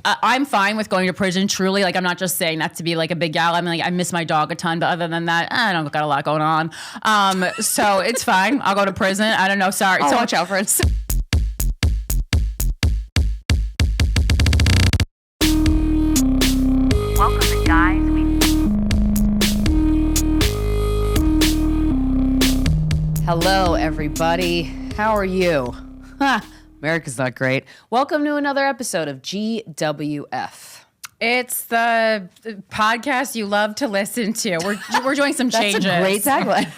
I'm fine with going to prison, truly. Like, I'm not just saying that to be like a big gal. I mean, like, I miss my dog a ton, but other than that, I don't got a lot going on. So it's fine. I'll go to prison. I don't know. Sorry. I'll watch out for it. Welcome to Guys We... Hello, everybody. How are you? America's not great. Welcome to another episode of GWF. It's the podcast you love to listen to. We're doing some changes. That's a great tagline.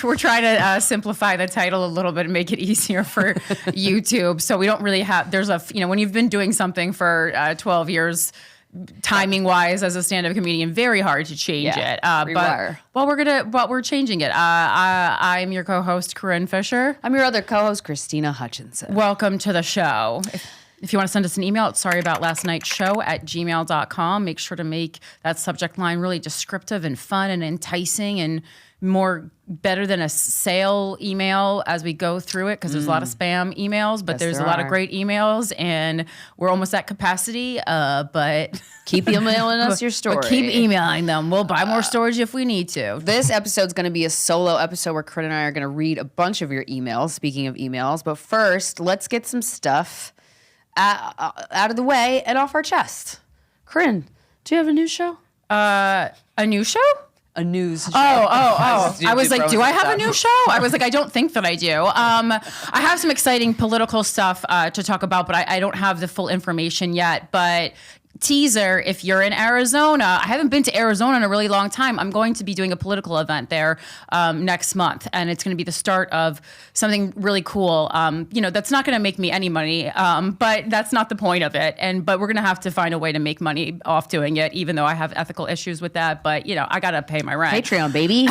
we're trying to simplify the title a little bit and make it easier for YouTube. So we don't really have. There's when you've been doing something for 12 years. Timing wise, as a stand-up comedian, very hard to change it. But we're changing it. I'm your co-host, Corinne Fisher. I'm your other co-host, Krystyna Hutchinson. Welcome to the show. If you want to send us an email, it's sorryaboutlastnightshow@gmail.com. Make sure to make that subject line really descriptive and fun and enticing and better than a sale email as we go through it, because there's a lot of spam emails, but there's a lot of great emails, and we're almost at capacity. But keep emailing us your story. But keep emailing them. We'll buy more storage if we need to. This episode's going to be a solo episode where Corinne and I are going to read a bunch of your emails. Speaking of emails, but first, let's get some stuff out of the way and off our chest. Corinne, do you have a news show? A new show? A news show. Oh. I was like, do I have a new show? I was like, I don't think that I do. I have some exciting political stuff to talk about, but I don't have the full information yet. But teaser, if you're in Arizona, I haven't been to Arizona in a really long time. I'm going to be doing a political event there next month, and it's going to be the start of something really cool. That's not going to make me any money, but that's not the point of it. But we're going to have to find a way to make money off doing it, even though I have ethical issues with that. But I got to pay my rent. Patreon, baby.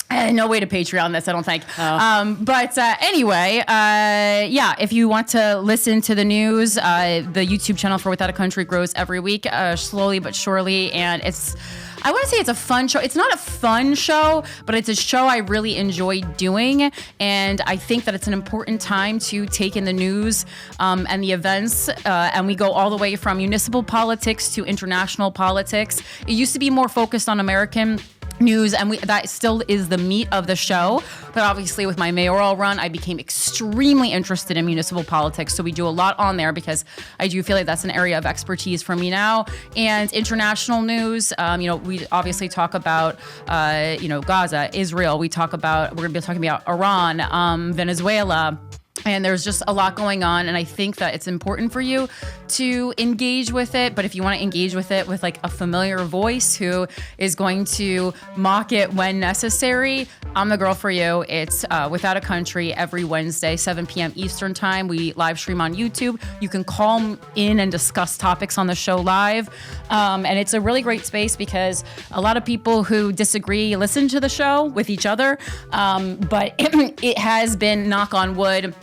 No way to Patreon this, I don't think. But anyway, if you want to listen to the news, the YouTube channel for Without a Country grows every week, slowly but surely. And I want to say it's a fun show. It's not a fun show, but it's a show I really enjoy doing. And I think that it's an important time to take in the news and the events. And we go all the way from municipal politics to international politics. It used to be more focused on American news, and that still is the meat of the show. But obviously with my mayoral run, I became extremely interested in municipal politics. So we do a lot on there because I do feel like that's an area of expertise for me now. And international news, we obviously talk about, Gaza, Israel. We're going to be talking about Iran, Venezuela. And there's just a lot going on, and I think that it's important for you to engage with it. But if you want to engage with it with like a familiar voice who is going to mock it when necessary, I'm the girl for you. It's Without a Country every Wednesday, 7 p.m. Eastern time. We live stream on YouTube. You can call in and discuss topics on the show live. And it's a really great space because a lot of people who disagree listen to the show with each other. But it has been, knock on wood,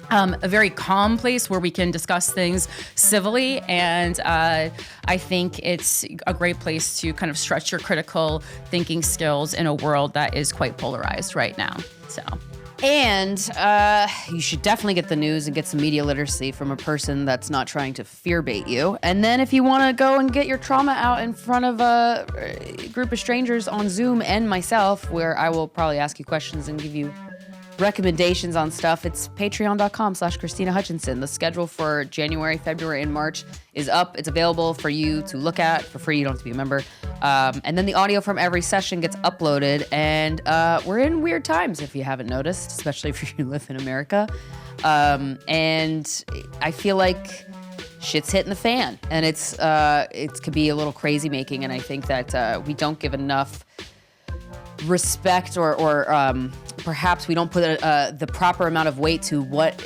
a very calm place where we can discuss things civilly. And I think it's a great place to kind of stretch your critical thinking skills in a world that is quite polarized right now. And you should definitely get the news and get some media literacy from a person that's not trying to fear bait you. And then if you want to go and get your trauma out in front of a group of strangers on Zoom and myself, where I will probably ask you questions and give you recommendations on stuff, it's patreon.com/Krystyna Hutchinson. The schedule for January, February, and March is up. It's available for you to look at for free. You don't have to be a member. And then the audio from every session gets uploaded. And we're in weird times, if you haven't noticed, especially if you live in America. And I feel like shit's hitting the fan. And it could be a little crazy making. And I think that we don't give enough respect or perhaps we don't put the proper amount of weight to what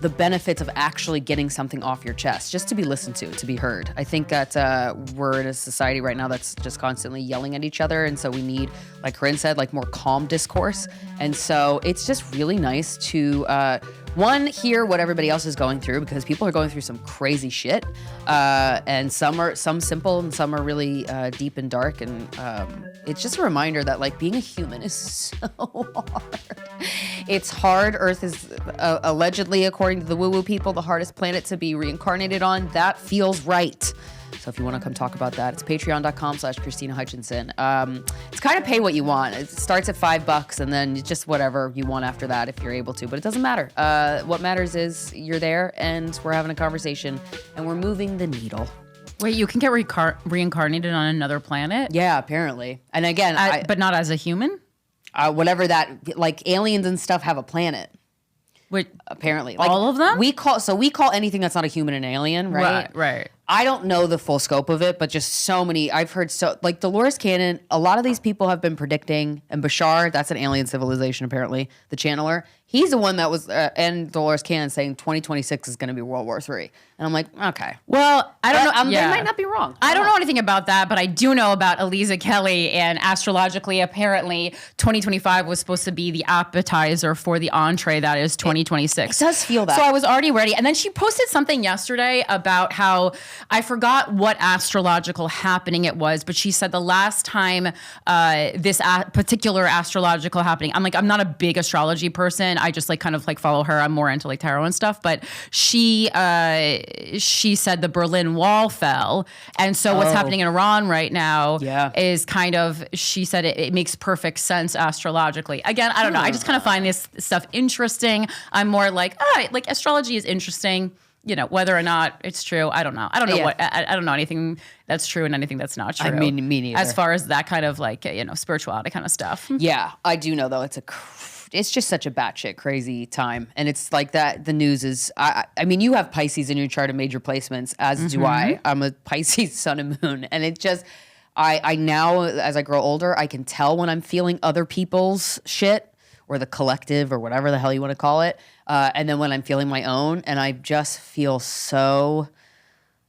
the benefits of actually getting something off your chest, just to be listened to be heard. I think that we're in a society right now that's just constantly yelling at each other. And so we need, like Corinne said, like more calm discourse. And so it's just really nice to one, hear what everybody else is going through, because people are going through some crazy shit, and some simple and some are really deep and dark, and it's just a reminder that like being a human is so hard. It's hard. Earth is allegedly, according to the woo-woo people, the hardest planet to be reincarnated on. That feels right. So if you want to come talk about that, it's patreon.com/Krystyna Hutchinson. It's kind of pay what you want. It starts at $5 and then just whatever you want after that if you're able to, but it doesn't matter. What matters is you're there and we're having a conversation and we're moving the needle. Wait, you can get reincarnated on another planet? Yeah, apparently. And again, but not as a human? Whatever that, like aliens and stuff have a planet. Wait, apparently. Like, all of them? We call anything that's not a human an alien, right? Right. I don't know the full scope of it, but just so many, I've heard like Dolores Cannon, a lot of these people have been predicting, and Bashar, that's an alien civilization apparently, the channeler, he's the one that was, and Dolores Cannon saying 2026 is going to be World War III. And I'm like, okay. Well, I don't know. They might not be wrong. I don't know anything about that, but I do know about Eliza Kelly, and astrologically, apparently, 2025 was supposed to be the appetizer for the entree that is 2026. It does feel that. So I was already ready. And then she posted something yesterday about how, I forgot what astrological happening it was, but she said the last time this particular astrological happening, I'm not a big astrology person. I just kind of follow her. I'm more into tarot and stuff. But she said the Berlin Wall fell. And so what's happening in Iran right now is kind of, she said it makes perfect sense astrologically. Again, I don't know. I just kind of find this stuff interesting. I'm more like astrology is interesting. Whether or not it's true, I don't know. I don't know I don't know anything that's true and anything that's not true. I mean, me neither. As far as that kind of spirituality kind of stuff. Yeah, I do know though. It's just such a batshit crazy time, and it's like that. The news is. I mean, you have Pisces in your chart of major placements, as do I. I'm a Pisces sun and moon, and it just. I now, as I grow older, I can tell when I'm feeling other people's shit or the collective or whatever the hell you want to call it. And then when I'm feeling my own, and I just feel so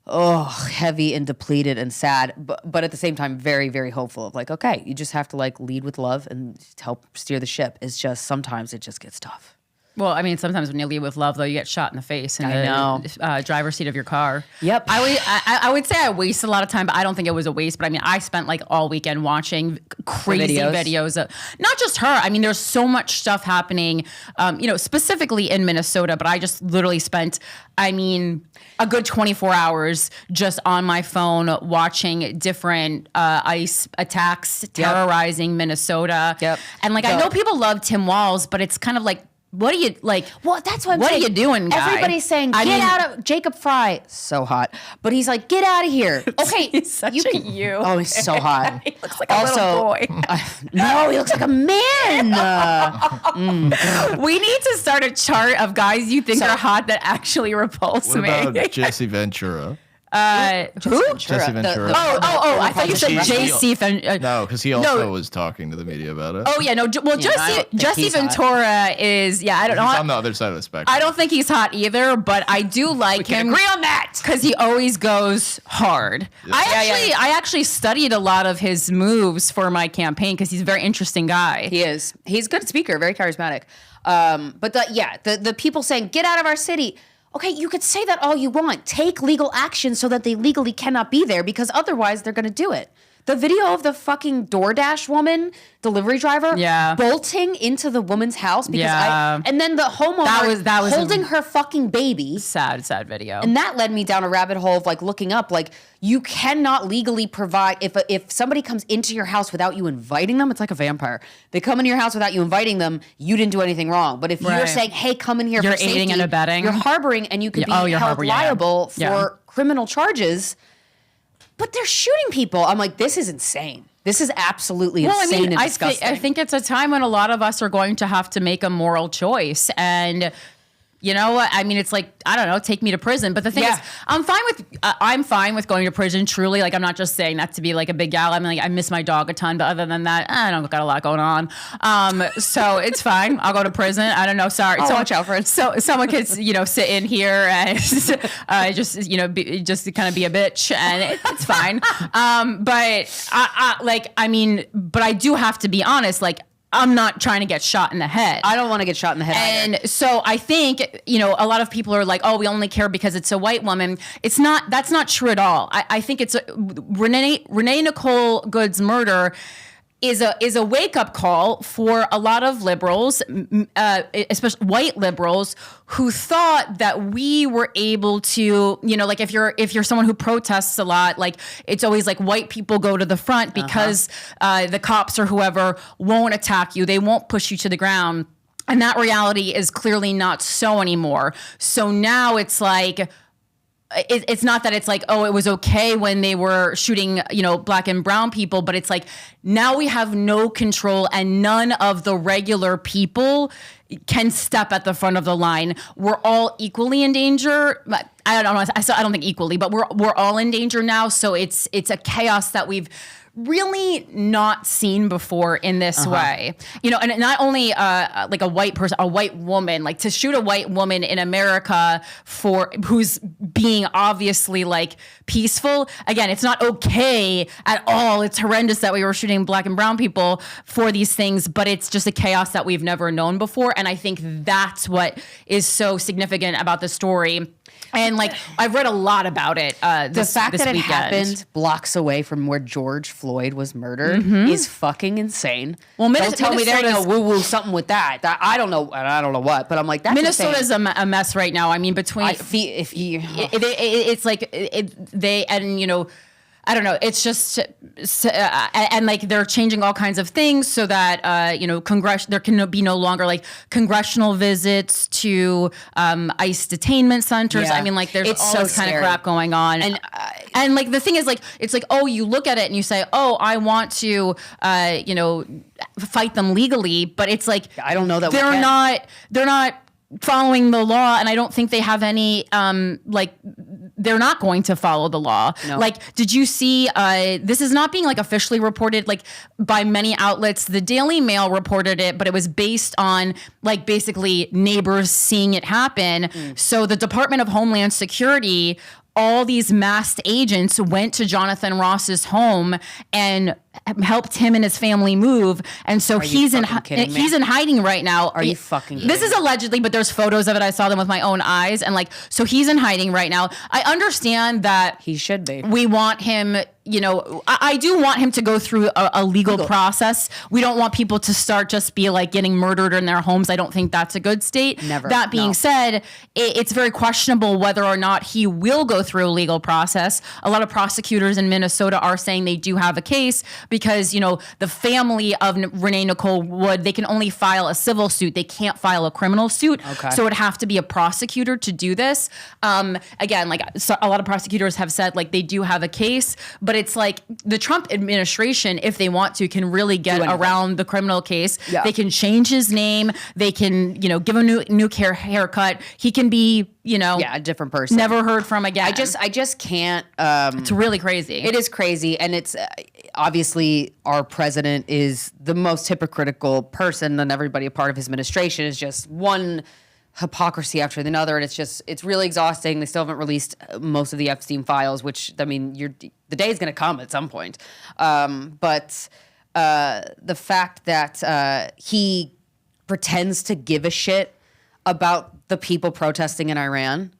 heavy and depleted and sad, but at the same time, very, very hopeful of okay, you just have to lead with love and help steer the ship. It's just, sometimes it just gets tough. Well, I mean, sometimes when you lead with love, though, you get shot in the face in the driver's seat of your car. Yep. I would say I wasted a lot of time, but I don't think it was a waste. But I mean, I spent all weekend watching crazy videos of not just her. I mean, there's so much stuff happening, specifically in Minnesota. But I just literally spent, a good 24 hours just on my phone watching different ICE attacks terrorizing Minnesota. Yep. And I know people love Tim Walz, but it's kind of what do you Well, that's what I'm saying. What are you doing, guy? Everybody's saying, get out of Jacob Fry. So hot. But he's like, get out of here. Okay. He's such a you. Oh, he's so hot. He looks like a little boy. No, he looks like a man. We need to start a chart of guys you think are hot that actually repulse me. What about Jesse Ventura? Who? Jesse Ventura. I thought you said JC Ventura. No, because he also was talking to the media about it. Oh yeah, no. Well, Jesse Ventura is. Yeah, I don't know. He's on the other side of the spectrum. I don't think he's hot either, but I do like him. Agree on that because he always goes hard. Yeah. I actually studied a lot of his moves for my campaign because he's a very interesting guy. He is. He's a good speaker, very charismatic. But the people saying get out of our city. Okay, you could say that all you want. Take legal action so that they legally cannot be there, because otherwise they're going to do it. The video of the fucking DoorDash woman, delivery driver, bolting into the woman's house because and then the homeowner that was holding her fucking baby. Sad video. And that led me down a rabbit hole of looking up, you cannot legally provide, if somebody comes into your house without you inviting them, it's like a vampire. They come into your house without you inviting them, you didn't do anything wrong. But if you're saying, hey, come in here for safety, aiding and abetting. You're harboring, and you could be held liable for criminal charges. But they're shooting people. I'm like, this is insane. This is absolutely insane and disgusting. I think it's a time when a lot of us are going to have to make a moral choice. And you know what? I mean, it's I don't know, take me to prison. But the thing is, I'm fine with going to prison, truly. I'm not just saying that to be a big gal. I miss my dog a ton, but other than that, I don't got a lot going on. So it's fine. I'll go to prison. I don't know. Sorry. I'll watch out for it. So someone could, sit in here and just kind of be a bitch, and it's fine. But I do have to be honest. I'm not trying to get shot in the head. I don't want to get shot in the head either. And so I think, a lot of people are like, oh, we only care because it's a white woman. That's not true at all. I think Renee Nicole Good's murder is a wake-up call for a lot of liberals, especially white liberals, who thought that we were able to, like if you're someone who protests a lot, like it's always like white people go to the front because the cops or whoever won't attack you, they won't push you to the ground. And that reality is clearly not so anymore. So now it's like, it's not that it's like, oh, it was okay when they were shooting, black and brown people, but it's like now we have no control and none of the regular people can step at the front of the line. We're all equally in danger. I don't know. I don't think equally, but we're all in danger now. So it's a chaos that we've really not seen before in this way, and not only like a white person, a white woman, like to shoot a white woman in America who's being obviously like peaceful. Again, it's not okay at all. It's horrendous that we were shooting black and brown people for these things, but it's just a chaos that we've never known before. And I think that's what is so significant about the story. And like I've read a lot about it. The fact that it happened blocks away from where George Floyd was murdered is fucking insane. Well, don't tell me there's no woo-woo something with that. I don't know what, but I'm like, that's Minnesota's insane. a mess right now. I mean, between it's like they and I don't know. It's just and like they're changing all kinds of things so that there can be no longer like congressional visits to ICE detainment centers. Yeah. I mean, like there's all this kind of scary. crap going on. And like the thing is like it's like, oh, you look at it and you say, oh, I want to fight them legally, but it's like I don't know that they're not following the law, and I don't think they have any they're not going to follow the law. No. Like, did you see this is not being like officially reported like by many outlets. The Daily Mail reported it, but it was based on like basically neighbors seeing it happen. So the Department of Homeland Security, all these masked agents went to Jonathan Ross's home and helped him and his family move. And so he's in hiding right now. Are you fucking kidding This is allegedly, but there's photos of it. I saw them with my own eyes. And like, so he's in hiding right now. I understand that he should be. We want him, I do want him to go through a legal process. We don't want people to start just be like getting murdered in their homes. I don't think that's a good state. Never. That being said, it's very questionable whether or not he will go through a legal process. A lot of prosecutors in Minnesota are saying they do have a case because, the family of Renee Nicole Wood, they can only file a civil suit. They can't file a criminal suit. Okay. So it'd have to be a prosecutor to do this. Again, like a lot of prosecutors have said, like they do have a case, but it's like the Trump administration, if they want to, can really get around the criminal case. Yeah. They can change his name. They can, give a new haircut. He can be, a different person. Never heard from again. I just can't. It's really crazy. It is crazy, and it's obviously our president is the most hypocritical person, and everybody a part of his administration is just one hypocrisy after another, and it's really exhausting. They still haven't released most of the Epstein files, which I mean, the day is going to come at some point. But the fact that he pretends to give a shit about the people protesting in Iran,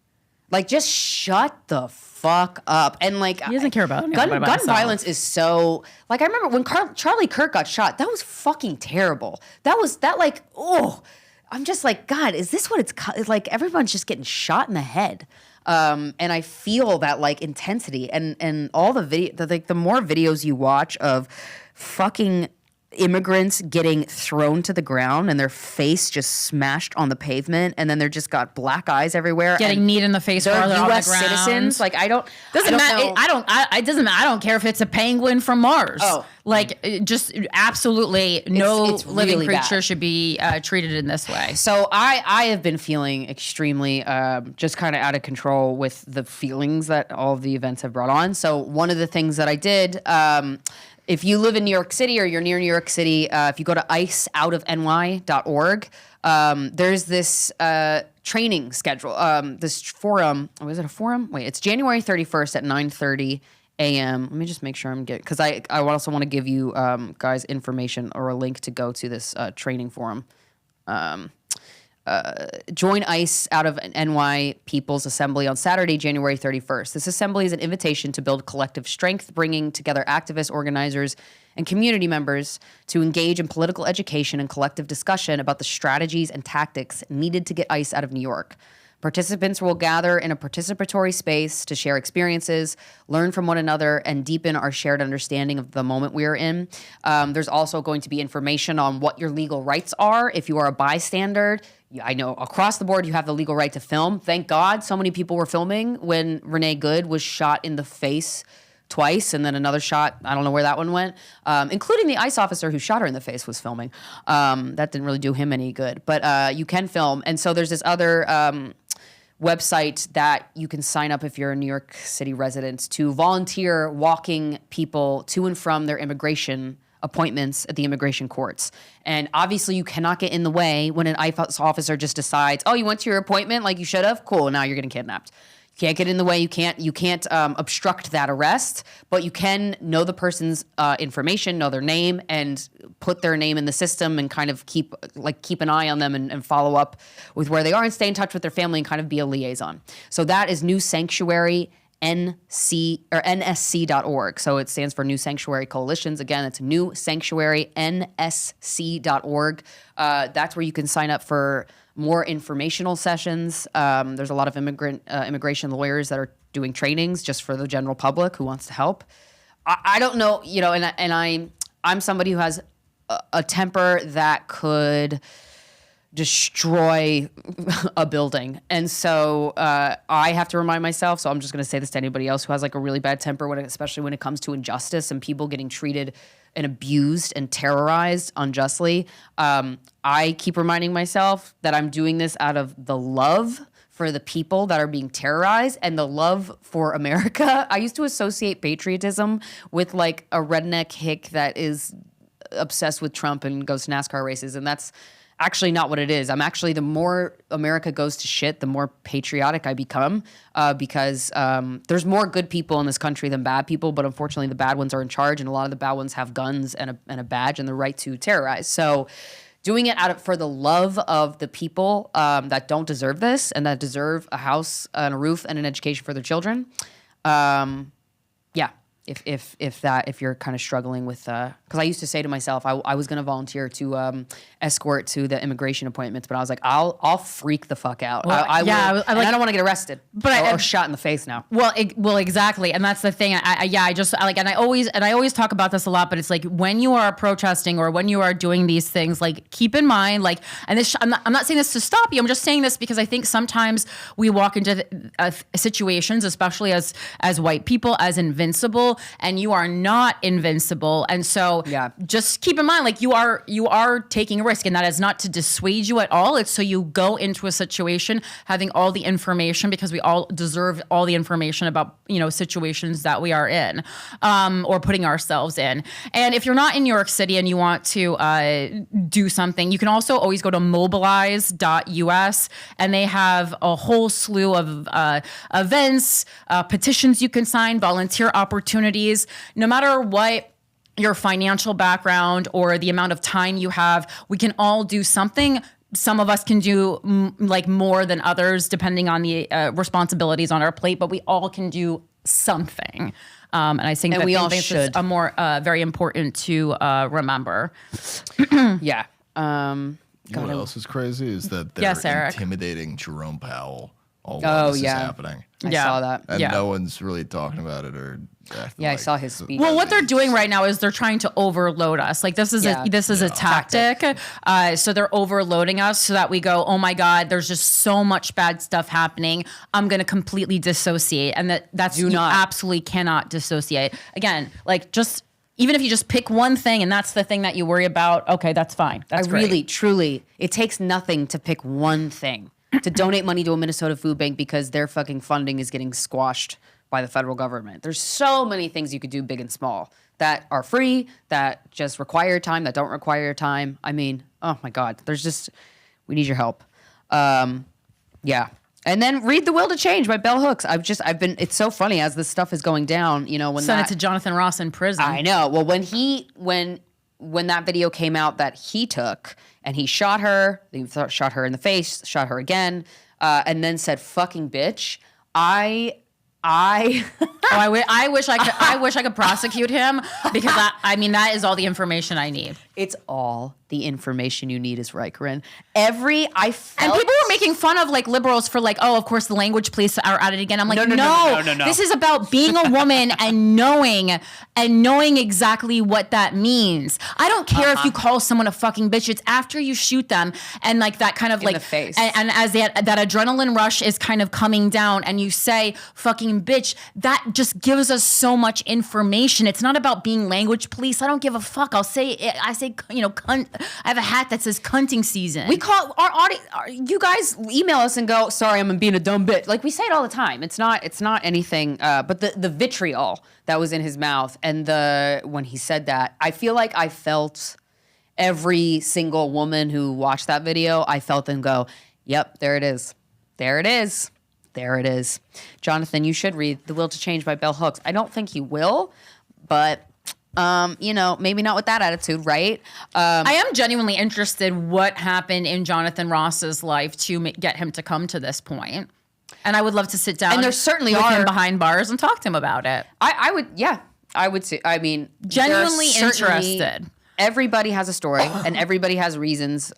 like just shut the fuck up. And like he doesn't care about gun violence is so like I remember when Charlie Kirk got shot. That was fucking terrible. I'm just like, God, is this what it's like? Everyone's just getting shot in the head. And I feel that like intensity and all the the more videos you watch of fucking immigrants getting thrown to the ground and their face just smashed on the pavement, and then they're just got black eyes everywhere, getting kneed in the face while they're U.S. on the ground. citizens. Like I don't care if it's a penguin from Mars. Just absolutely no it's living really creature bad. should be treated in this way. So I have been feeling extremely just kind of out of control with the feelings that all of the events have brought on. So one of the things that I did. If you live in New York City or you're near New York City, if you go to iceoutofny.org, there's this training schedule, this forum. Oh, is it a forum? Wait, it's January 31st at 9:30 a.m. Let me just make sure I'm getting, because I also want to give you guys information or a link to go to this training forum. Join ICE out of NY People's Assembly on Saturday, January 31st. This assembly is an invitation to build collective strength, bringing together activists, organizers, and community members to engage in political education and collective discussion about the strategies and tactics needed to get ICE out of New York. Participants will gather in a participatory space to share experiences, learn from one another, and deepen our shared understanding of the moment we are in. There's also going to be information on what your legal rights are. If you are a bystander, I know across the board you have the legal right to film. Thank God so many people were filming when Renee Good was shot in the face twice, and then another shot, I don't know where that one went, including the ICE officer who shot her in the face was filming. That didn't really do him any good. But you can film. And so there's this other website that you can sign up if you're a New York City resident to volunteer walking people to and from their immigration appointments at the immigration courts. And obviously you cannot get in the way when an ICE officer just decides, oh, you went to your appointment like you should have? Cool, now you're getting kidnapped. You can't get in the way. You can't obstruct that arrest, but you can know the person's information, know their name, and put their name in the system and kind of keep an eye on them and follow up with where they are and stay in touch with their family and kind of be a liaison. So that is New Sanctuary NSC.org. So it stands for New Sanctuary Coalitions. Again, it's New Sanctuary NSC.org. That's where you can sign up for more informational sessions. There's a lot of immigration lawyers that are doing trainings just for the general public who wants to help. I don't know, and I'm somebody who has a temper that could destroy a building. And so I have to remind myself, so I'm just going to say this to anybody else who has like a really bad temper, especially when it comes to injustice and people getting treated and abused and terrorized unjustly. I keep reminding myself that I'm doing this out of the love for the people that are being terrorized and the love for America. I used to associate patriotism with like a redneck hick that is obsessed with Trump and goes to NASCAR races, and that's actually not what it is. I'm actually, the more America goes to shit, the more patriotic I become because there's more good people in this country than bad people, but unfortunately the bad ones are in charge, and a lot of the bad ones have guns and a badge and the right to terrorize. So doing it for the love of the people that don't deserve this and that deserve a house and a roof and an education for their children. Yeah. If you're kind of struggling with, because I used to say to myself, I was going to volunteer to escort to the immigration appointments, but I was like, I'll freak the fuck out. Well, I don't want to get arrested, but or shot in the face now. Well, exactly, and that's the thing. And I always talk about this a lot, but it's like when you are protesting or when you are doing these things, like keep in mind, like, and this, I'm not saying this to stop you. I'm just saying this because I think sometimes we walk into situations, especially as white people, as invincible. And you are not invincible. And so just keep in mind, like you are taking a risk, and that is not to dissuade you at all. It's so you go into a situation having all the information, because we all deserve all the information about, situations that we are in, or putting ourselves in. And if you're not in New York City and you want to do something, you can also always go to mobilize.us, and they have a whole slew of events, petitions you can sign, volunteer opportunities. No matter what your financial background or the amount of time you have, we can all do something. Some of us can do like more than others depending on the responsibilities on our plate, but we all can do something. And I think that we all this should. is a more very important to remember. Yeah. You know what else is crazy is that they're Eric. intimidating Jerome Powell while this is happening. I saw that. And no one's really talking about it or acting I like saw his speech. Well, what they're doing right now is they're trying to overload us. Like this is a tactic. So they're overloading us so that we go, oh my God, there's just so much bad stuff happening. I'm going to completely dissociate. And that's you absolutely cannot dissociate. Again, like just even if you just pick one thing and that's the thing that you worry about, okay, that's fine. That's great. Really, truly, it takes nothing to pick one thing. To donate money to a Minnesota food bank because their fucking funding is getting squashed by the federal government. There's so many things you could do big and small that are free, that just require time, that don't require time. I mean, oh my God, we need your help. Yeah. And then read The Will to Change by Bell Hooks. It's so funny as this stuff is going down, when Sent it to Jonathan Ross in prison. I know. Well, when that video came out that he took and he shot her in the face, shot her again, and then said "fucking bitch," I wish I could prosecute him because that is all the information I need. It's all the information you need, is right, Corinne. And people were making fun of like liberals for like, oh, of course the language police are at it again. I'm like, no. This is about being a woman and knowing exactly what that means. I don't care if you call someone a fucking bitch. It's after you shoot them and like that kind of in the face. And as that adrenaline rush is kind of coming down and you say fucking bitch, that just gives us so much information. It's not about being language police. I don't give a fuck. I say cunt. I have a hat that says cunting season. We call our audience. You guys email us and go, sorry, I'm being a dumb bitch. Like we say it all the time. It's not anything. But the vitriol that was in his mouth and when he said that, I feel like I felt every single woman who watched that video. I felt them go, yep, there it is. There it is. There it is. Jonathan, you should read The Will to Change by Bell Hooks. I don't think he will, but maybe not with that attitude, right? I am genuinely interested what happened in Jonathan Ross's life to get him to come to this point. And I would love to sit down and there certainly with are him behind bars and talk to him about it. I would say, genuinely interested. Everybody has a story and everybody has reasons,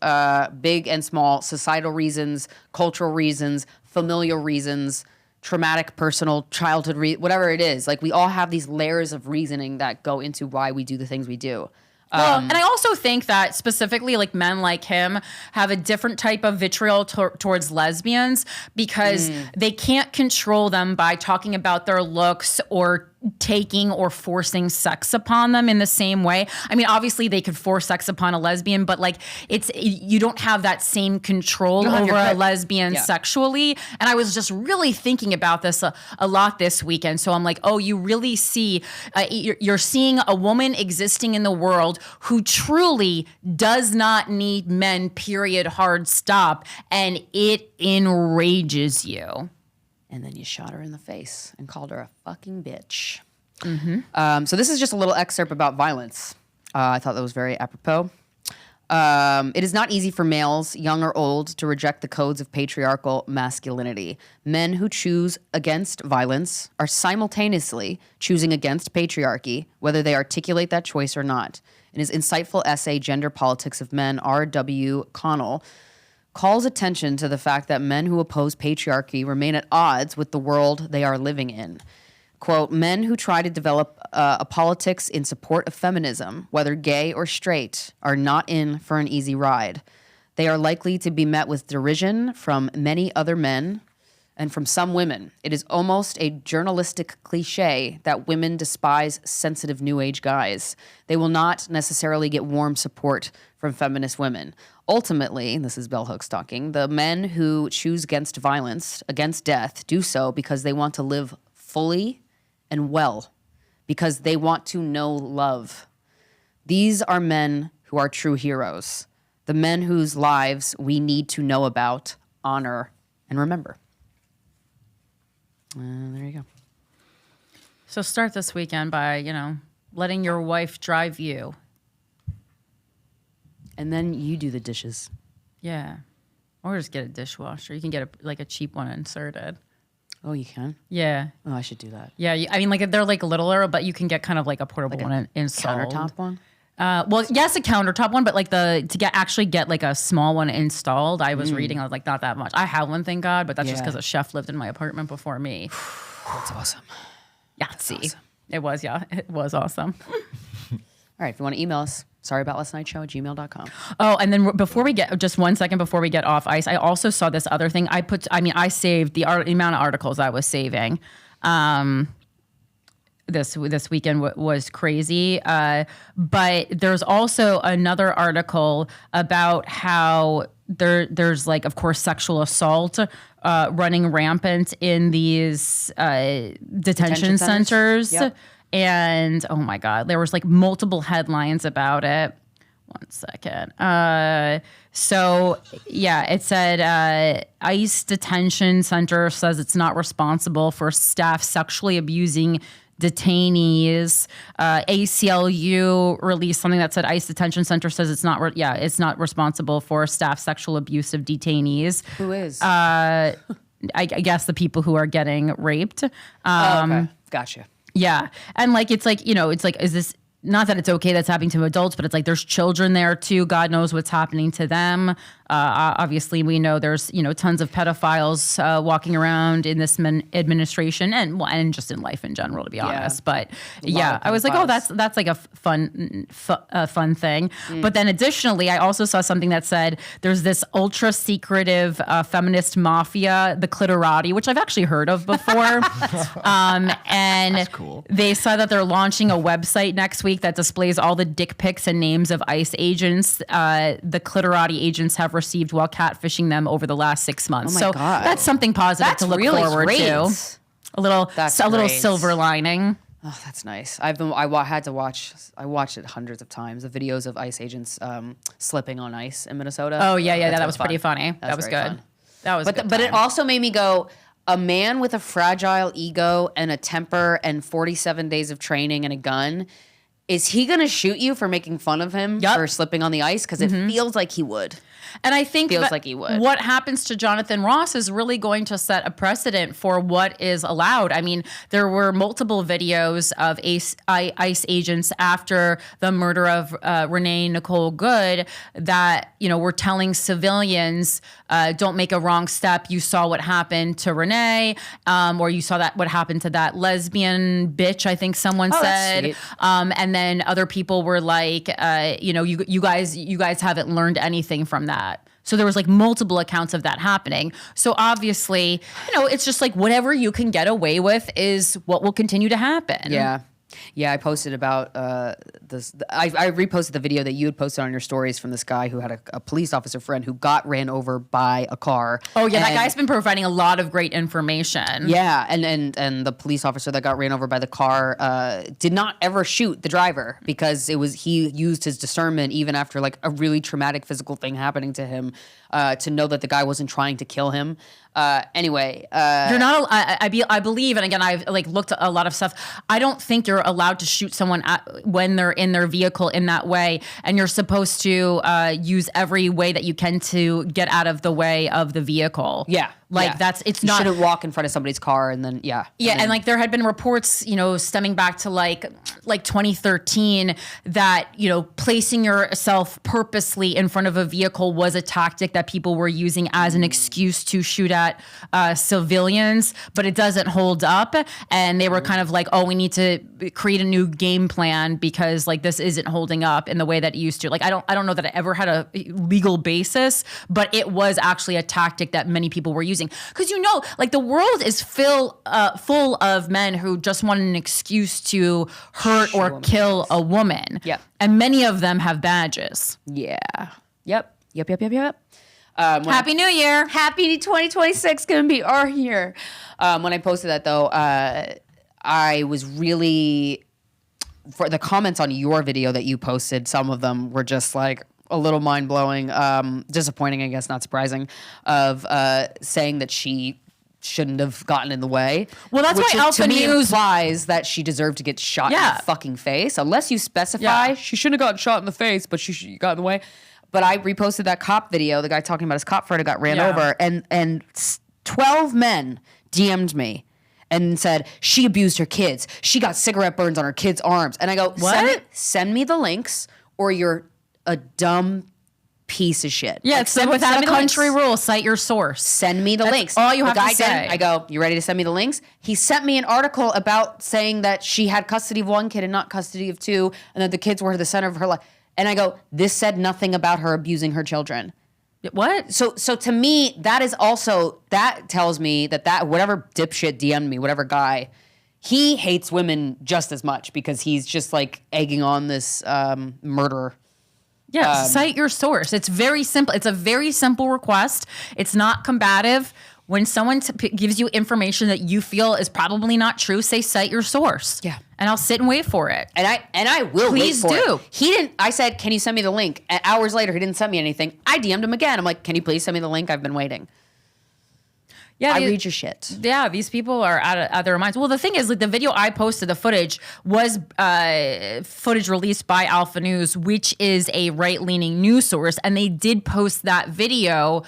big and small, societal reasons, cultural reasons, familial reasons, traumatic, personal, childhood, whatever it is. Like we all have these layers of reasoning that go into why we do the things we do. Well, and I also think that specifically like men like him have a different type of vitriol towards lesbians because they can't control them by talking about their looks or taking or forcing sex upon them in the same way. I mean, obviously they could force sex upon a lesbian, but like you don't have that same control over a lesbian sexually. And I was just really thinking about this a lot this weekend. So I'm like, oh, you really see, you're seeing a woman existing in the world who truly does not need men, period, hard stop. And it enrages you. And then you shot her in the face and called her a fucking bitch. Mm-hmm. So this is just a little excerpt about violence. I thought that was very apropos. It is not easy for males, young or old, to reject the codes of patriarchal masculinity. Men who choose against violence are simultaneously choosing against patriarchy, whether they articulate that choice or not. In his insightful essay, Gender Politics of Men, R.W. Connell calls attention to the fact that men who oppose patriarchy remain at odds with the world they are living in. Quote, men who try to develop a politics in support of feminism, whether gay or straight, are not in for an easy ride. They are likely to be met with derision from many other men and from some women. It is almost a journalistic cliche that women despise sensitive new age guys. They will not necessarily get warm support from feminist women. Ultimately, this is Bell Hooks talking, the men who choose against violence, against death, do so because they want to live fully and well, because they want to know love. These are men who are true heroes, the men whose lives we need to know about, honor, and remember. There you go. So start this weekend by, letting your wife drive you. And then you do the dishes. Yeah. Or just get a dishwasher. You can get a cheap one inserted. Oh, you can? Yeah. Oh, I should do that. Yeah. They're like littler, but you can get kind of like a portable one installed. Countertop one? Well, yes, a countertop one, but like to get like a small one installed, I was reading, I was like, not that much. I have one, thank God, but that's just because a chef lived in my apartment before me. That's awesome. Yahtzee. Awesome. It was awesome. All right, if you want to email us, sorryaboutlastnightshow@gmail.com. Oh, and then just 1 second before we get off ice, I also saw this other thing. I saved the amount of articles I was saving. This weekend was crazy. But there's also another article about how there's like, of course, sexual assault running rampant in these detention centers. Yep. And oh my God, there was like multiple headlines about it. One second. So yeah, it said ICE detention center says it's not responsible for staff sexually abusing detainees. ACLU released something that said ICE detention center says it's not it's not responsible for staff sexual abuse of detainees. Who is? I guess the people who are getting raped. Okay. Gotcha. Yeah. And like, it's like, it's like, is this, not that it's okay that's happening to adults, but it's like there's children there too. God knows what's happening to them. Obviously, we know there's tons of pedophiles walking around in this administration and just in life in general, to be honest. But yeah, I was like, oh, that's like a fun thing. But then additionally, I also saw something that said there's this ultra secretive feminist mafia, the Clitorati, which I've actually heard of before. And That's cool. They said that they're launching a website next week that displays all the dick pics and names of ICE agents the Clitorati agents have received while catfishing them over the last 6 months. Oh my God. That's something positive That's to look really forward great. to. A little Great. silver lining. Oh, that's nice. I watched it hundreds of times. The videos of ICE agents slipping on ice in Minnesota. Oh yeah, that was fun. pretty funny. That was very good. fun. That was. But it also made me go, a man with a fragile ego and a temper and 47 days of training and a gun, is he going to shoot you for making fun of him for slipping on the ice? Because it feels like he would. And I think Feels like he would. What happens to Jonathan Ross is really going to set a precedent for what is allowed. I mean, there were multiple videos of ICE agents after the murder of Renee Nicole Good that, were telling civilians, don't make a wrong step. You saw what happened to Renee, or you saw what happened to that lesbian bitch, I think someone said. And then other people were like, you guys haven't learned anything from that. So there was like multiple accounts of that happening. So obviously, it's just like whatever you can get away with is what will continue to happen. Yeah, I posted about this. I reposted the video that you had posted on your stories from this guy who had a police officer friend who got ran over by a car. Oh yeah, that guy's been providing a lot of great information. Yeah, and the police officer that got ran over by the car did not ever shoot the driver because he used his discernment even after like a really traumatic physical thing happening to him to know that the guy wasn't trying to kill him. Anyway, you're not. I believe, and again, I've like looked at a lot of stuff. I don't think you're allowed to shoot someone when they're in their vehicle in that way, and you're supposed to use every way that you can to get out of the way of the vehicle. Yeah, it's you not. shouldn't walk in front of somebody's car, and then and like there had been reports, stemming back to like 2013 that placing yourself purposely in front of a vehicle was a tactic that people were using as an excuse to shoot at civilians, but it doesn't hold up. And they were kind of like, oh, we need to create a new game plan because like this isn't holding up in the way that it used to. Like I don't know that it ever had a legal basis, but it was actually a tactic that many people were using. Because like the world is full of men who just want an excuse to hurt or kill a woman. Yep. And many of them have badges. Yeah. Yep. Happy New Year. Happy 2026 gonna be our year. When I posted that though, I was really, for the comments on your video that you posted, some of them were just like a little mind-blowing, disappointing, I guess, not surprising, of saying that she shouldn't have gotten in the way. Well, that's why Alpha News implies that she deserved to get shot in the fucking face. Unless you specify she shouldn't have gotten shot in the face, but she got in the way. But I reposted that cop video, the guy talking about his cop friend who got ran over, and 12 men DM'd me and said, she abused her kids. She got cigarette burns on her kids' arms. And I go, what? Send me the links or you're a dumb piece of shit. Yeah, like, it's without a country rule, cite your source. Send me the links. All you have to say. I go, you ready to send me the links? He sent me an article about saying that she had custody of one kid and not custody of two, and that the kids were the center of her life. And I go, this said nothing about her abusing her children. What? So to me, that is also, that tells me that whatever dipshit DM'd me, whatever guy, he hates women just as much because he's just like egging on this murder. Yeah, cite your source. It's very simple. It's a very simple request. It's not combative. when someone gives you information that you feel is probably not true, say, cite your source. Yeah. And I'll sit and wait for it. And I will Please wait for do. it. He didn't, I said, can you send me the link? And hours later, he didn't send me anything. I DM'd him again. I'm like, can you please send me the link? I've been waiting. Yeah, I read your shit. Yeah, these people are out of their minds. Well, the thing is, like, the video I posted, the footage was footage released by Alpha News, which is a right-leaning news source, and they did post that video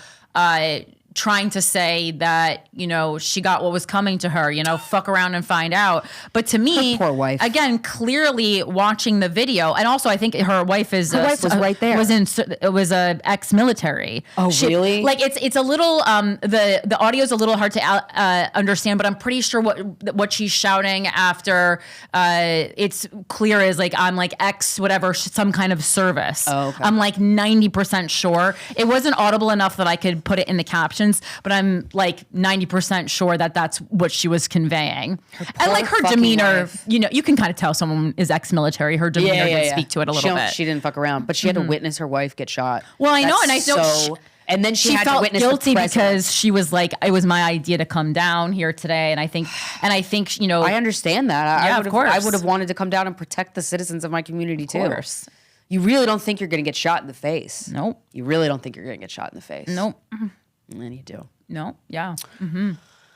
trying to say that, you know, she got what was coming to her, you know, fuck around and find out. But to me, her poor wife. Again, clearly watching the video, and also I think her wife is was right there. Was a ex-military. Oh, really? Like it's a little the audio is a little hard to understand, but I'm pretty sure what she's shouting after it's clear is like, I'm like ex whatever, some kind of service. Oh, okay. I'm like 90% sure. It wasn't audible enough that I could put it in the captions, but I'm like 90% sure that that's what she was conveying. And like her demeanor, wife. you know, you can kind of tell someone is ex-military. Her demeanor did speak to it a little bit. She didn't fuck around, but she had to witness her wife get shot. Well, I know, and I know and then she had felt to witness guilty the president. because she was like, it was my idea to come down here today, and I think you know, I understand that. of course, I would have wanted to come down and protect the citizens of my community too. Of course. You really don't think you're going to get shot in the face? Nope. You really don't think you're going to get shot in the face? Nope. And then you do. No. Yeah. Mm-hmm.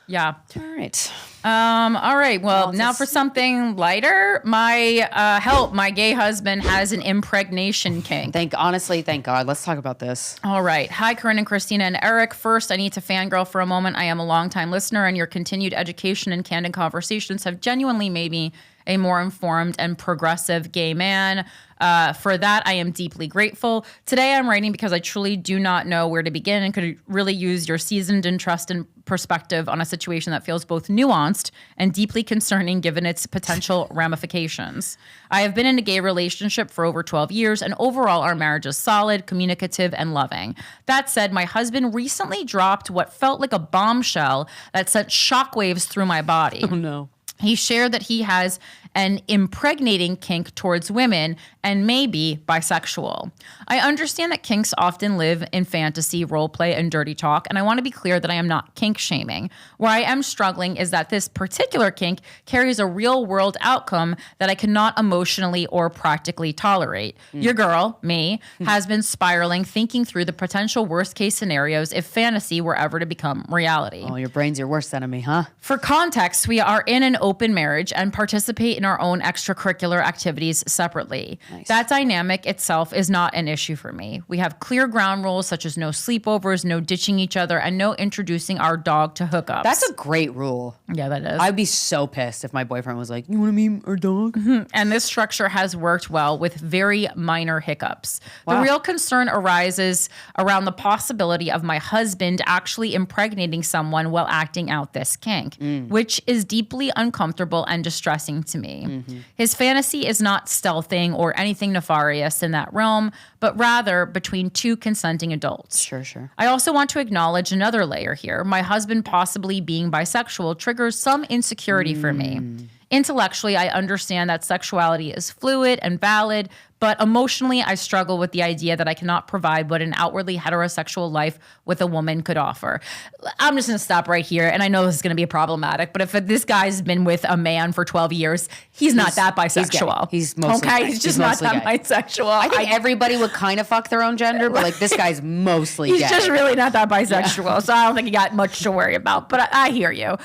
Yeah. All right. All right. Well, now for something lighter. My gay husband has an impregnation kink. Thank God. Let's talk about this. All right. Hi, Corinne and Krystyna and Eric. First, I need to fangirl for a moment. I am a longtime listener, and your continued education and candid conversations have genuinely made me a more informed and progressive gay man. For that, I am deeply grateful. Today, I'm writing because I truly do not know where to begin and could really use your seasoned and trusted perspective on a situation that feels both nuanced and deeply concerning given its potential ramifications. I have been in a gay relationship for over 12 years, and overall, our marriage is solid, communicative, and loving. That said, my husband recently dropped what felt like a bombshell that sent shockwaves through my body. Oh, no. He shared that he has an impregnating kink towards women and may be bisexual. I understand that kinks often live in fantasy, role play, and dirty talk, and I want to be clear that I am not kink shaming. Where I am struggling is that this particular kink carries a real-world outcome that I cannot emotionally or practically tolerate. Your girl, me, has been spiraling, thinking through the potential worst-case scenarios if fantasy were ever to become reality. Oh, your brain's your worst enemy, huh? For context, we are in an open marriage and participate in our own extracurricular activities separately. Nice. That dynamic itself is not an issue for me. We have clear ground rules such as no sleepovers, no ditching each other, and no introducing our dog to hookups. That's a great rule. Yeah, that is. I'd be so pissed if my boyfriend was like, you want to meet our dog? And this structure has worked well with very minor hiccups. Wow. The real concern arises around the possibility of my husband actually impregnating someone while acting out this kink, which is deeply uncomfortable and distressing to me. His fantasy is not stealthing or anything nefarious in that realm, but rather between two consenting adults. Sure. I also want to acknowledge another layer here. My husband possibly being bisexual triggers some insecurity for me. Intellectually, I understand that sexuality is fluid and valid, but emotionally, I struggle with the idea that I cannot provide what an outwardly heterosexual life with a woman could offer. I'm just going to stop right here, and I know this is going to be problematic, but if this guy's been with a man for 12 years, he's not that bisexual. He's mostly okay. gay. He's just not that bisexual. I think everybody would kind of fuck their own gender, but like this guy's mostly He's gay. just really not that bisexual, so I don't think he got much to worry about. But I hear you.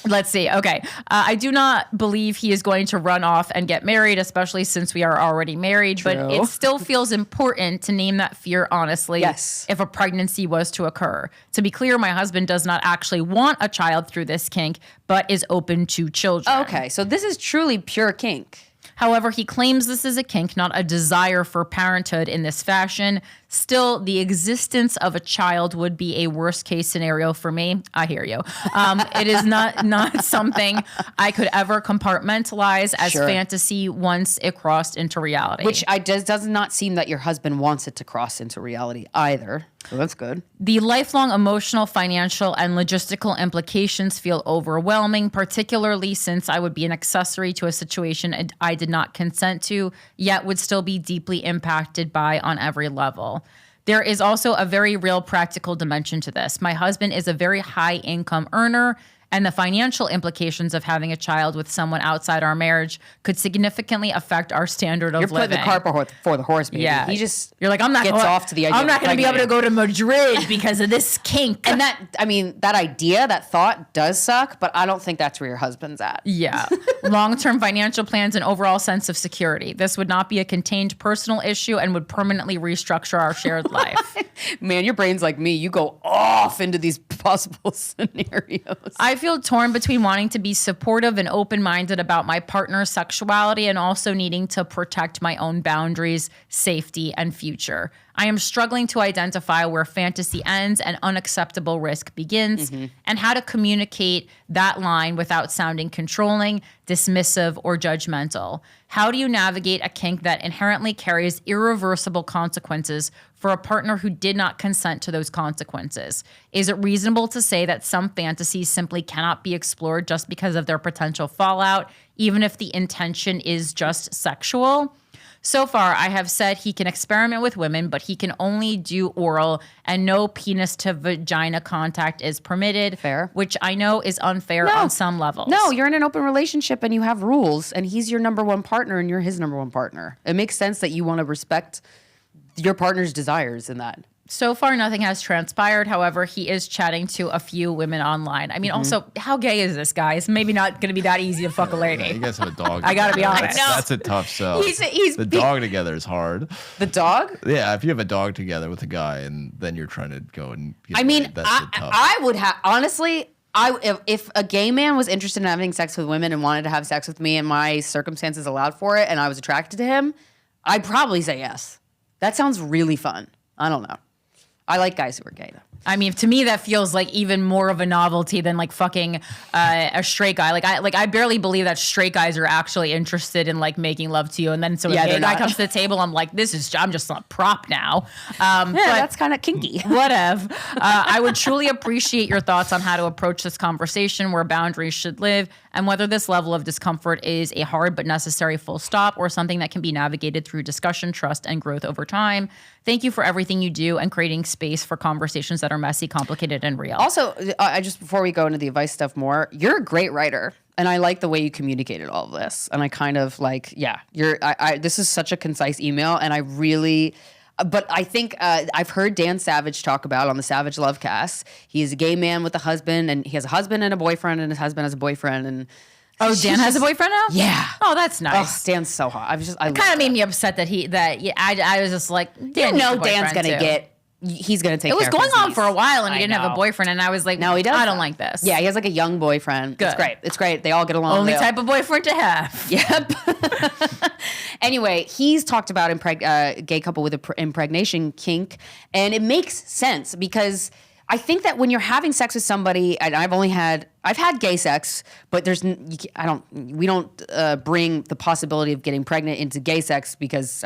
Let's see. Okay. I do not believe he is going to run off and get married, especially since we are already married. True. But it still feels important to name that fear honestly. Yes. If a pregnancy was to occur. To be clear, my husband does not actually want a child through this kink, but is open to children. Okay, so this is truly pure kink. However, he claims this is a kink, not a desire for parenthood in this fashion. Still, the existence of a child would be a worst case scenario for me. I hear you. It is not something I could ever compartmentalize as fantasy once it crossed into reality. Which does not seem that your husband wants it to cross into reality either. So that's good. The lifelong emotional, financial, and logistical implications feel overwhelming, particularly since I would be an accessory to a situation I did not consent to, yet would still be deeply impacted by on every level. There is also a very real practical dimension to this. My husband is a very high income earner, and the financial implications of having a child with someone outside our marriage could significantly affect our standard of living. You're putting the cart before the horse, baby. Yeah. You're like, I'm not gets off to the idea. I'm not going to be able to go to Madrid because of this kink. And that thought does suck, but I don't think that's where your husband's at. Yeah. Long-term financial plans and overall sense of security. This would not be a contained personal issue and would permanently restructure our shared life. Man, your brain's like me. You go off into these possible scenarios. I feel torn between wanting to be supportive and open-minded about my partner's sexuality and also needing to protect my own boundaries, safety, and future. I am struggling to identify where fantasy ends and unacceptable risk begins, and how to communicate that line without sounding controlling, dismissive, or judgmental. How do you navigate a kink that inherently carries irreversible consequences for a partner who did not consent to those consequences? Is it reasonable to say that some fantasies simply cannot be explored just because of their potential fallout, even if the intention is just sexual? So far, I have said he can experiment with women, but he can only do oral and no penis to vagina contact is permitted. Fair. Which I know is unfair on some levels. No, you're in an open relationship and you have rules, and he's your number one partner and you're his number one partner. It makes sense that you want to respect your partner's desires in that. So far, nothing has transpired. However, he is chatting to a few women online. I mean, also, how gay is this guy? It's maybe not going to be that easy to fuck a lady. Yeah, you guys have a dog. I gotta be together. honest. That's a tough sell. The dog together is hard. The dog? Yeah, if you have a dog together with a guy and then you're trying to go and get that's tough. I would have, honestly, if a gay man was interested in having sex with women and wanted to have sex with me and my circumstances allowed for it and I was attracted to him, I'd probably say yes. That sounds really fun. I don't know. I like guys who are gay, though. I mean, to me, that feels like even more of a novelty than like fucking a straight guy. I barely believe that straight guys are actually interested in like making love to you. And then so a gay guy comes to the table, I'm like, I'm just a prop now. But that's kind of kinky. Whatever. I would truly appreciate your thoughts on how to approach this conversation, where boundaries should live, and whether this level of discomfort is a hard but necessary full stop or something that can be navigated through discussion, trust, and growth over time. Thank you for everything you do and creating space for conversations that are messy, complicated, and real. Also, just before we go into the advice stuff more, you're a great writer. And I like the way you communicated all of this. And I kind of like, this is such a concise email. And I really, but I think I've heard Dan Savage talk about on the Savage Lovecast. He is a gay man with a husband, and he has a husband and a boyfriend, and his husband has a boyfriend. And Dan has a boyfriend now? Yeah. Oh, that's nice. Dan's so hot. I kind of made me upset that I was just like, Dan Dan's gonna he's gonna take. It was care going of his on niece. for a while, and he didn't have a boyfriend, and I was like, no, he does. I don't like this. Yeah, he has like a young boyfriend. Good. It's great. It's great. They all get along. Only type of boyfriend to have. Yep. Anyway, he's talked about gay couple with impregnation kink, and it makes sense because I think that when you're having sex with somebody, and I've had gay sex, but we don't bring the possibility of getting pregnant into gay sex because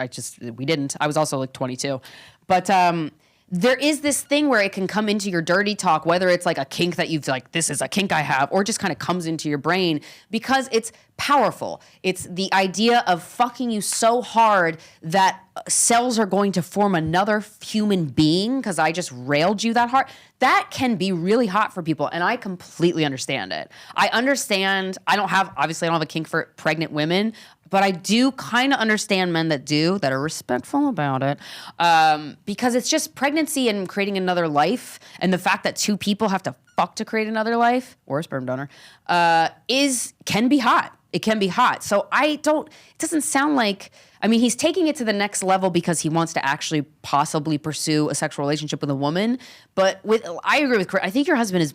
we didn't. I was also like 22, but there is this thing where it can come into your dirty talk, whether it's like a kink that you've like, this is a kink I have, or just kind of comes into your brain because it's powerful. It's the idea of fucking you so hard that cells are going to form another human being because I just railed you that hard. That can be really hot for people, and I completely understand it. I understand, obviously I don't have a kink for pregnant women, but I do kind of understand men that are respectful about it, because it's just pregnancy and creating another life, and the fact that two people have to fuck to create another life, or a sperm donor, can be hot. It can be hot. So it doesn't sound like, he's taking it to the next level because he wants to actually possibly pursue a sexual relationship with a woman. But I agree with Corinne. I think your husband is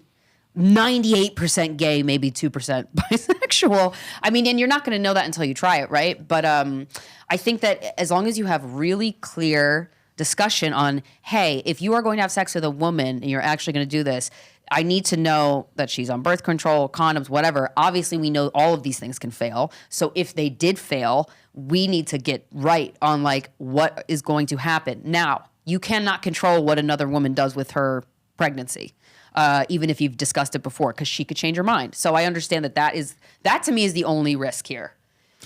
98% gay, maybe 2% bisexual. And you're not going to know that until you try it, right? But I think that as long as you have really clear discussion on, hey, if you are going to have sex with a woman and you're actually going to do this, I need to know that she's on birth control, condoms, whatever. Obviously, we know all of these things can fail. So if they did fail, we need to get right on like what is going to happen. Now, you cannot control what another woman does with her pregnancy, even if you've discussed it before, because she could change her mind. So I understand that to me is the only risk here,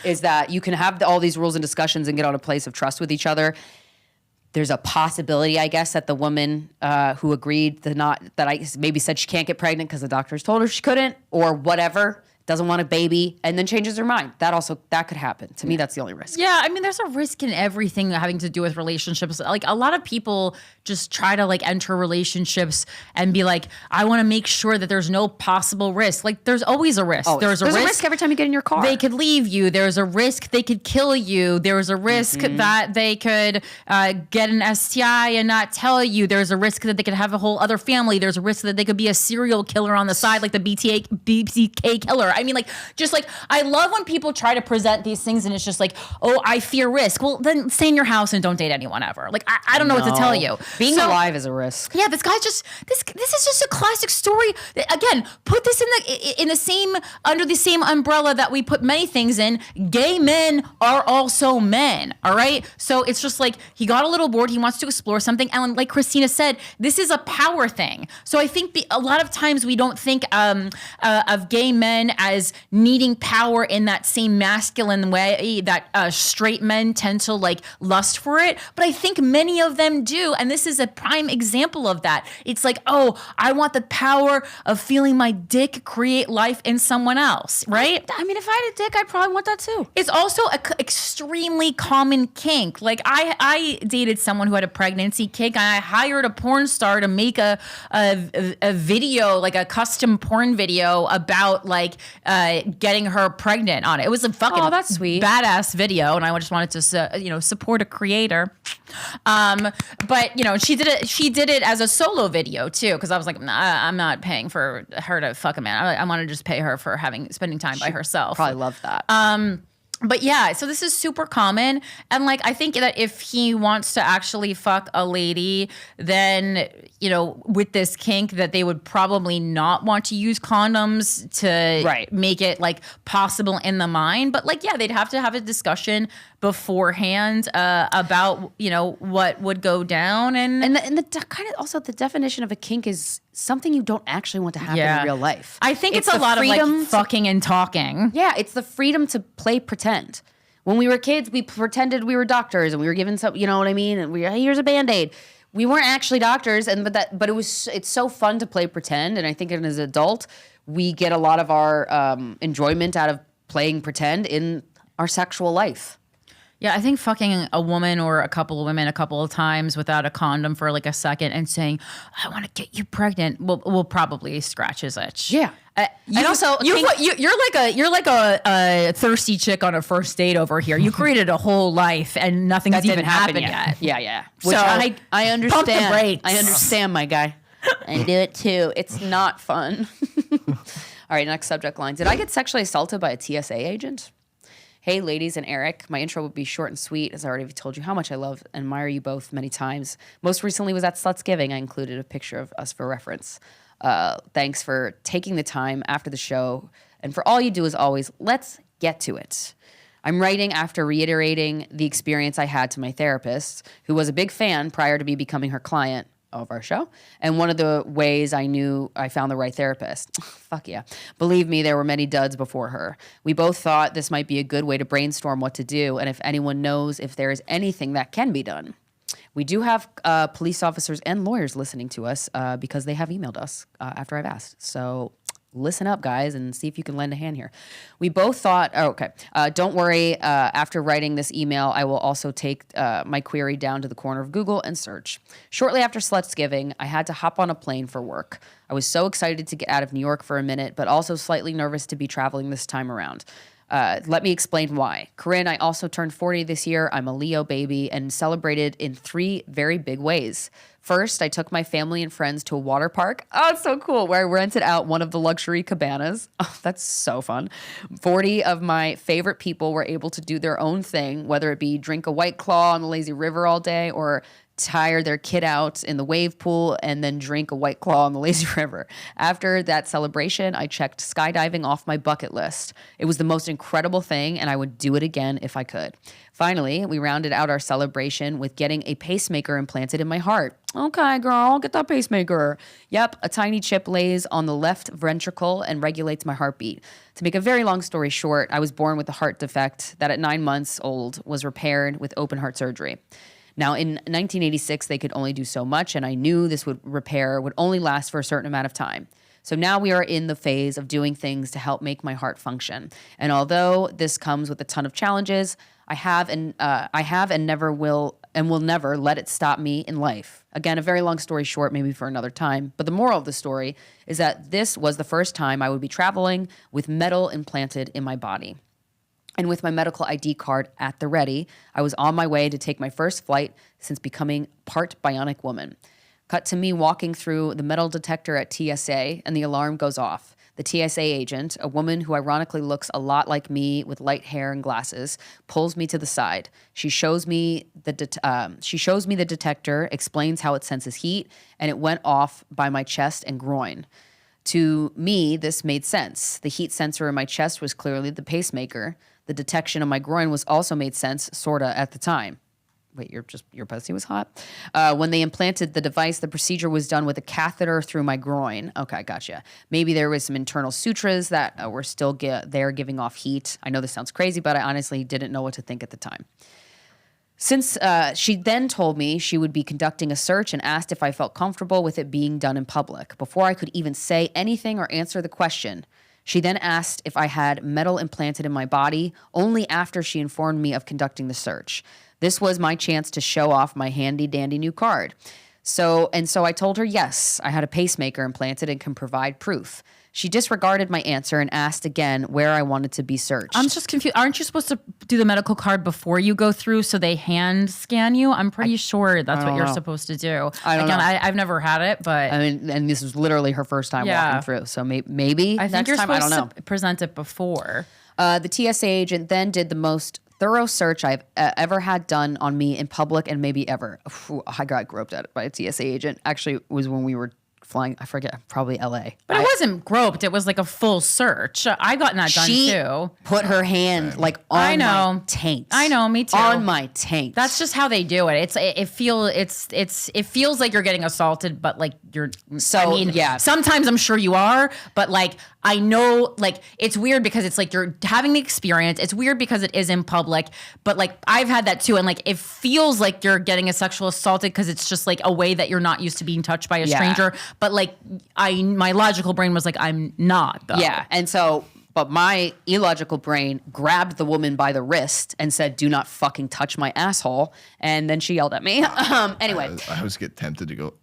is that you can have all these rules and discussions and get on a place of trust with each other. there's a possibility, I guess, that the woman who agreed that I maybe said she can't get pregnant because the doctors told her she couldn't or whatever, doesn't want a baby, and then changes her mind. That could happen. To me, that's the only risk. Yeah, I mean, there's a risk in everything having to do with relationships. Like a lot of people just try to like enter relationships and be like, I want to make sure that there's no possible risk. Like there's always a risk. There's a risk every time you get in your car. They could leave you. There's a risk they could kill you. There's a risk that they could get an STI and not tell you. There's a risk that they could have a whole other family. There's a risk that they could be a serial killer on the side, like the BTK killer. I mean, like, just like, I love when people try to present these things and it's just like, oh, I fear risk. Well, then stay in your house and don't date anyone ever. Like, I don't know what to tell you. Being alive is a risk. Yeah, this guy's just, this is just a classic story. Again, put this in the same, under the same umbrella that we put many things in. Gay men are also men, all right? So it's just like, he got a little bored. He wants to explore something. And like Krystyna said, this is a power thing. So I think a lot of times we don't think of gay men as needing power in that same masculine way that straight men tend to like lust for it. But I think many of them do. And this is a prime example of that. It's like, oh, I want the power of feeling my dick create life in someone else, right? I mean, if I had a dick, I'd probably want that too. It's also an extremely common kink. Like I dated someone who had a pregnancy kink, and I hired a porn star to make a video, like a custom porn video about like getting her pregnant on it. It was a fucking that's sweet, badass video, and I just wanted to support a creator. But she did it as a solo video too, because I was like, nah, I'm not paying for her to fuck a man. I want to just pay her for spending time by herself. Probably love that. But yeah, so this is super common. And like, I think that if he wants to actually fuck a lady, then, with this kink, that they would probably not want to use condoms to make it like possible in the mind. But like, yeah, they'd have to have a discussion beforehand about, what would go down. And the kind of also the definition of a kink is something you don't actually want to happen in real life. I think it's a lot of like fucking and talking. Yeah, it's the freedom to play pretend. When we were kids, we pretended we were doctors and we were given some, you know what I mean? And here's a Band-Aid. We weren't actually doctors, but it's so fun to play pretend. And I think as an adult, we get a lot of our enjoyment out of playing pretend in our sexual life. Yeah, I think fucking a woman or a couple of women a couple of times without a condom for like a second and saying, I want to get you pregnant, will probably scratch his itch. Yeah. And also, you're like a thirsty chick on a first date over here. You created a whole life and nothing's even happened yet. Yeah. Which I understand. Pump the brakes. I understand, my guy. I do it too. It's not fun. All right, next subject line. Did I get sexually assaulted by a TSA agent? Hey, ladies and Eric. My intro would be short and sweet, as I already told you how much I love and admire you both many times. Most recently was at Slutsgiving. I included a picture of us for reference. Thanks for taking the time after the show. And for all you do as always, let's get to it. I'm writing after reiterating the experience I had to my therapist, who was a big fan prior to me becoming her client of our show. And one of the ways I knew I found the right therapist. Fuck yeah. Believe me, there were many duds before her. We both thought this might be a good way to brainstorm what to do, and if anyone knows if there is anything that can be done. We do have police officers and lawyers listening to us because they have emailed us after I've asked. So listen up, guys, and see if you can lend a hand here. We both thought, don't worry. After writing this email, I will also take my query down to the corner of Google and search. Shortly after Slutsgiving, I had to hop on a plane for work. I was so excited to get out of New York for a minute, but also slightly nervous to be traveling this time around. Let me explain why. Corinne, I also turned 40 this year. I'm a Leo baby and celebrated in 3 very big ways. First, I took my family and friends to a water park. Oh, it's so cool. Where I rented out one of the luxury cabanas. Oh, that's so fun. 40 of my favorite people were able to do their own thing, whether it be drink a White Claw on the lazy river all day or tire their kid out in the wave pool and then drink a White Claw on the lazy river. After that celebration, I checked skydiving off my bucket list. It was the most incredible thing, and I would do it again if I could. Finally, we rounded out our celebration with getting a pacemaker implanted in my heart. Okay, girl, get that pacemaker. Yep, a tiny chip lays on the left ventricle and regulates my heartbeat. To make a very long story short, I was born with a heart defect that at 9 months old was repaired with open heart surgery. Now, in 1986, they could only do so much, and I knew this repair would only last for a certain amount of time. So now we are in the phase of doing things to help make my heart function. And although this comes with a ton of challenges, I have and never will never let it stop me in life. Again, a very long story short, maybe for another time. But the moral of the story is that this was the first time I would be traveling with metal implanted in my body. And with my medical ID card at the ready, I was on my way to take my first flight since becoming part bionic woman. Cut to me walking through the metal detector at TSA, and the alarm goes off. The TSA agent, a woman who ironically looks a lot like me with light hair and glasses, pulls me to the side. She shows me the detector, explains how it senses heat, and it went off by my chest and groin. To me, this made sense. The heat sensor in my chest was clearly the pacemaker. The detection of my groin was also made sense, sorta, at the time. Wait, your pussy was hot? When they implanted the device, the procedure was done with a catheter through my groin. Okay, gotcha. Maybe there was some internal sutras that were still there giving off heat. I know this sounds crazy, but I honestly didn't know what to think at the time. Since she then told me she would be conducting a search and asked if I felt comfortable with it being done in public. Before I could even say anything or answer the question, she then asked if I had metal implanted in my body only after she informed me of conducting the search. This was my chance to show off my handy-dandy new card. So I told her yes, I had a pacemaker implanted and can provide proof. She disregarded my answer and asked again where I wanted to be searched. I'm just confused. Aren't you supposed to do the medical card before you go through so they hand scan you? I'm pretty sure that's what you're supposed to do. I don't know. I've never had it, but... I mean, and this was literally her first time walking through. So maybe I think you're time, supposed to present it before. The TSA agent then did the most thorough search I've ever had done on me in public and maybe ever. I got groped at by a TSA agent. Actually, it was when we were flying, I forget, probably LA. But it wasn't groped. It was like a full search. I got that done she too. Put her hand like on my taint. I know, me too. On my taint. That's just how they do it. It feels like you're getting assaulted, but like you're. So, I mean, yeah. Sometimes I'm sure you are, but like I know, like it's weird because it's like you're having the experience. It's weird because it is in public, but like I've had that too, and like it feels like you're getting a sexual assaulted because it's just like a way that you're not used to being touched by a stranger. But like my logical brain was like, I'm not though. Yeah, and so, but my illogical brain grabbed the woman by the wrist and said, "Do not fucking touch my asshole." And then she yelled at me. Anyway, I always get tempted to go,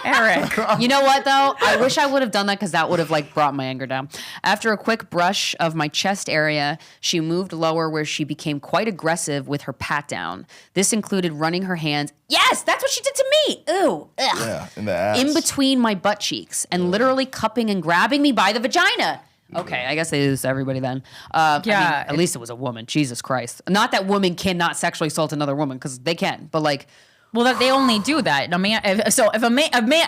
Eric. You know what though? I wish I would have done that because that would have like brought my anger down. After a quick brush of my chest area, she moved lower where she became quite aggressive with her pat down. This included running her hands. Yes, that's what she did to me. Ooh. Ugh. yeah, in the ass. In between my butt cheeks and literally cupping and grabbing me by the vagina. Okay, I guess they do this to everybody then. I mean, at least it was a woman. Jesus Christ. Not that women cannot sexually assault another woman, because they can, but like... Well, that they only do that. If a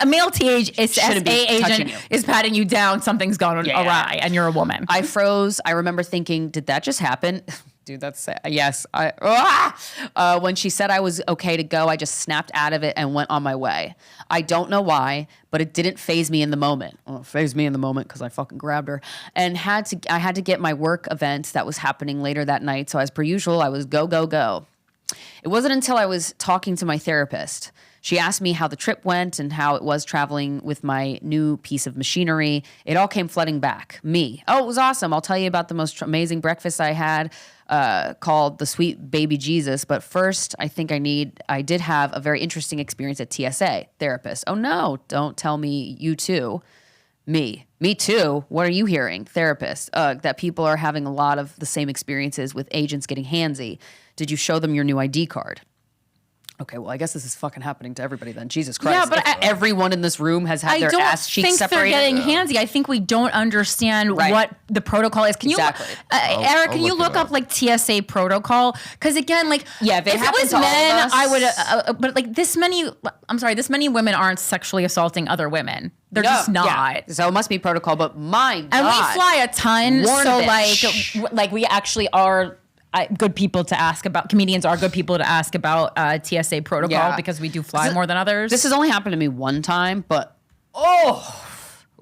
male TSA agent is patting you down, something's gone awry, and you're a woman. I froze. I remember thinking, did that just happen? Dude, that's sad. Yes. When she said I was okay to go, I just snapped out of it and went on my way. I don't know why, but it didn't faze me in the moment. Well, it fazed me in the moment because I fucking grabbed her and I had to get my work event that was happening later that night. So as per usual, I was go, go, go. It wasn't until I was talking to my therapist. She asked me how the trip went and how it was traveling with my new piece of machinery. It all came flooding back. Me. Oh, it was awesome. I'll tell you about the most amazing breakfast I had called the Sweet Baby Jesus. But first, I did have a very interesting experience at TSA. Therapist. Oh no, don't tell me you too. Me too. What are you hearing? Therapist. That people are having a lot of the same experiences with agents getting handsy. Did you show them your new ID card? Okay, well, I guess this is fucking happening to everybody then. Jesus Christ. Yeah, but everyone in this room has had their ass cheeks separated. I don't think they're getting handsy. I think we don't understand what the protocol is. Can exactly. Eric, can you look up like TSA protocol? Because again, like if it was men, I would. But like this many women aren't sexually assaulting other women. They're just not. Yeah. So it must be protocol. But my God, and we fly a ton. So like we actually are. Good people to ask about. Comedians are good people to ask about TSA protocol because we do fly more than others. This has only happened to me one time, but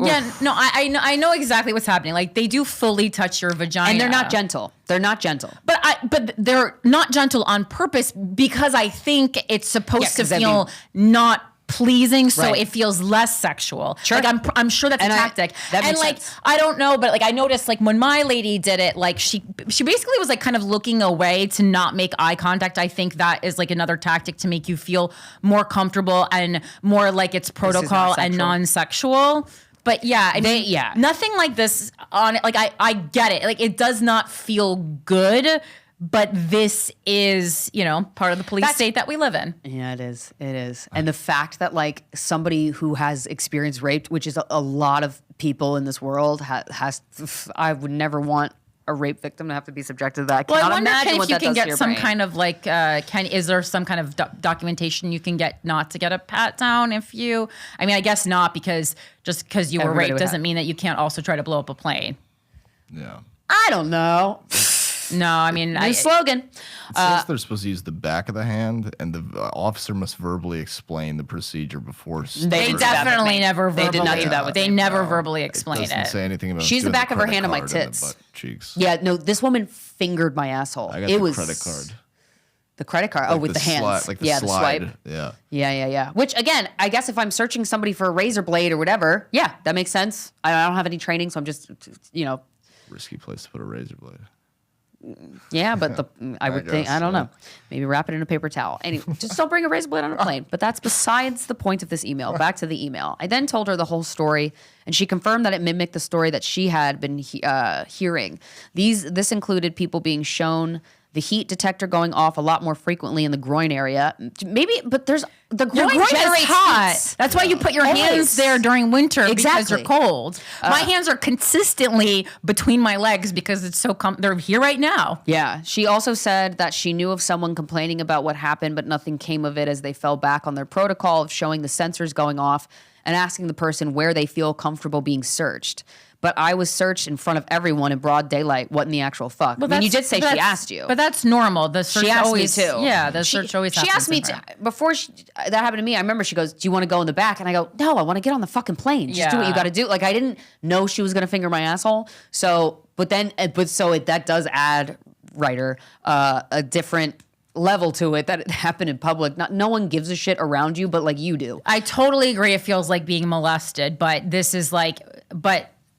Yeah, no, I know exactly what's happening. Like they do fully touch your vagina, And they're not gentle. They're not gentle. But they're not gentle on purpose because I think it's supposed to 'cause feel not pleasing, so Right. it feels less sexual. Sure. Like I'm sure that's a tactic. that and makes like sense. I don't know, but like I noticed like when my lady did it, like she basically was like kind of looking away to not make eye contact. I think that is like another tactic to make you feel more comfortable and more like it's protocol and sexual. non-sexual. But yeah, I mean, yeah. nothing like this on it. Like I get it. Like it does not feel good, but this is, part of the police state that we live in. Yeah, it is. It is. And the fact that like somebody who has experienced rape, which is a lot of people in this world, I would never want a rape victim to have to be subjected to that. I Well, I cannot wonder imagine if what you that can does to get your some brain. kind of like, is there some kind of documentation you can get not to get a pat down I guess not, because just because you were Everybody raped would doesn't have. mean that you can't also try to blow up a plane. Yeah. I don't know. No, I mean, New slogan. It says they're supposed to use the back of the hand, and the officer must verbally explain the procedure before. they didn't do that with definitely me. never They verbally. did not do that with They me. never verbally explain It doesn't it. say anything about. She's the doing back of her credit hand on my card in the tits. butt cheeks. Yeah, no, this woman fingered my asshole. I got it the was credit card. The credit card. Like with the hands. slide, like the yeah, slide. the swipe. Yeah. Yeah. Which again, I guess if I'm searching somebody for a razor blade or whatever, yeah, that makes sense. I don't have any training, so I'm just, Risky place to put a razor blade. yeah, but I would think, guess, I don't yeah. know. Maybe wrap it in a paper towel. Anyway, just don't bring a razor blade on a plane. But that's besides the point of this email. Back to the email. I then told her the whole story, and she confirmed that it mimicked the story that she had been hearing. This included people being shown the heat detector going off a lot more frequently in the groin area. Maybe, but there's the Your groin groin generates is hot. heat. That's why you put your hands Always. there during winter because Exactly. you're cold. My hands are consistently between my legs because it's so they're here right now. Yeah. She also said that she knew of someone complaining about what happened, but nothing came of it as they fell back on their protocol of showing the sensors going off and asking the person where they feel comfortable being searched. But I was searched in front of everyone in broad daylight. What in the actual fuck? I mean, you did say she asked you. But that's normal. The search She asked always, me too. Yeah, the search always She happens asked me in her. before that happened to me. I remember she goes, "Do you want to go in the back?" And I go, "No, I want to get on the fucking plane. Just do what you Yeah. got to do." Like I didn't know she was gonna finger my asshole. So, that does add, writer, a different level to it that it happened in public. No one gives a shit around you, but like you do. I totally agree. It feels like being molested, but this is like,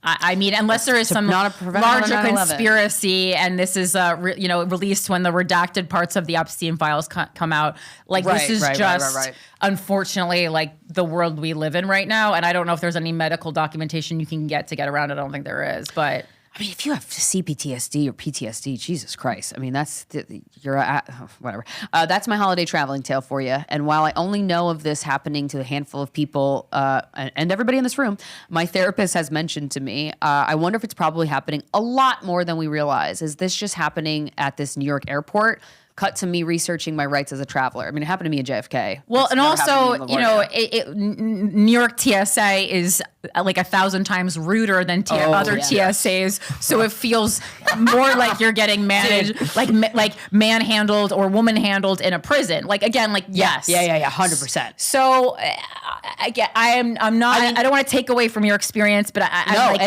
I mean, unless there is some not a prevent larger another 9/11. conspiracy, and this is, released when the redacted parts of the Epstein files come out. Like Right, this is right, just, right. unfortunately, like the world we live in right now. And I don't know if there's any medical documentation you can get around it. I don't think there is, but. I mean, if you have CPTSD or PTSD, Jesus Christ. I mean, whatever. That's my holiday traveling tale for you. And while I only know of this happening to a handful of people and everybody in this room, my therapist has mentioned to me, I wonder if it's probably happening a lot more than we realize. Is this just happening at this New York airport? Cut to me researching my rights as a traveler. I mean, it happened to me at JFK. Well, It's and never happened also, to me in LaGuardia. New York TSA is like 1,000 times ruder than other yeah. TSAs, so it feels more like you're getting managed, like manhandled or woman handled in a prison. Like again, like yes, Yeah, 100%. So I don't want to take away from your experience, but I'm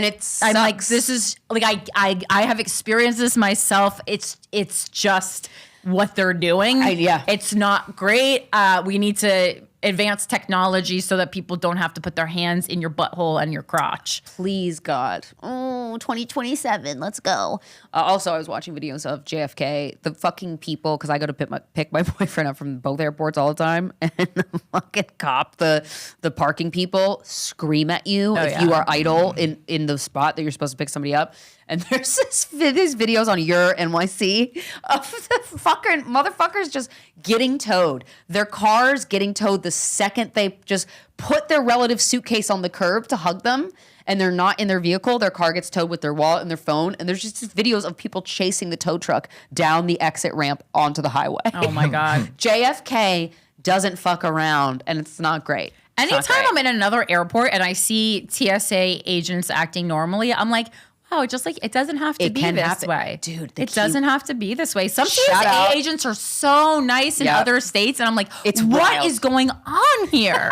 like this is like I have experienced this myself. It's just what they're doing. It's not great. We need to advance technology so that people don't have to put their hands in your butthole and your crotch. Please, God. Oh, 2027. Let's go. Also, I was watching videos of JFK, the fucking people, because I go to pick my boyfriend up from both airports all the time, and the fucking cop, the parking people scream at you if you are idle in the spot that you're supposed to pick somebody up. And there's these videos on your NYC of the fucking motherfuckers just getting towed. Their cars getting towed the second they just put their relative suitcase on the curb to hug them, and they're not in their vehicle. Their car gets towed with their wallet and their phone. And there's just videos of people chasing the tow truck down the exit ramp onto the highway. Oh my God. JFK doesn't fuck around, and it's not great. Anytime I'm in another airport and I see TSA agents acting normally, I'm like, Oh, just like it doesn't have to It be can this happen. way. Dude, it doesn't have to be this way. Some Shout TSA out. agents are so nice in Yeah. other states, and I'm like, It's what wild. is going on here?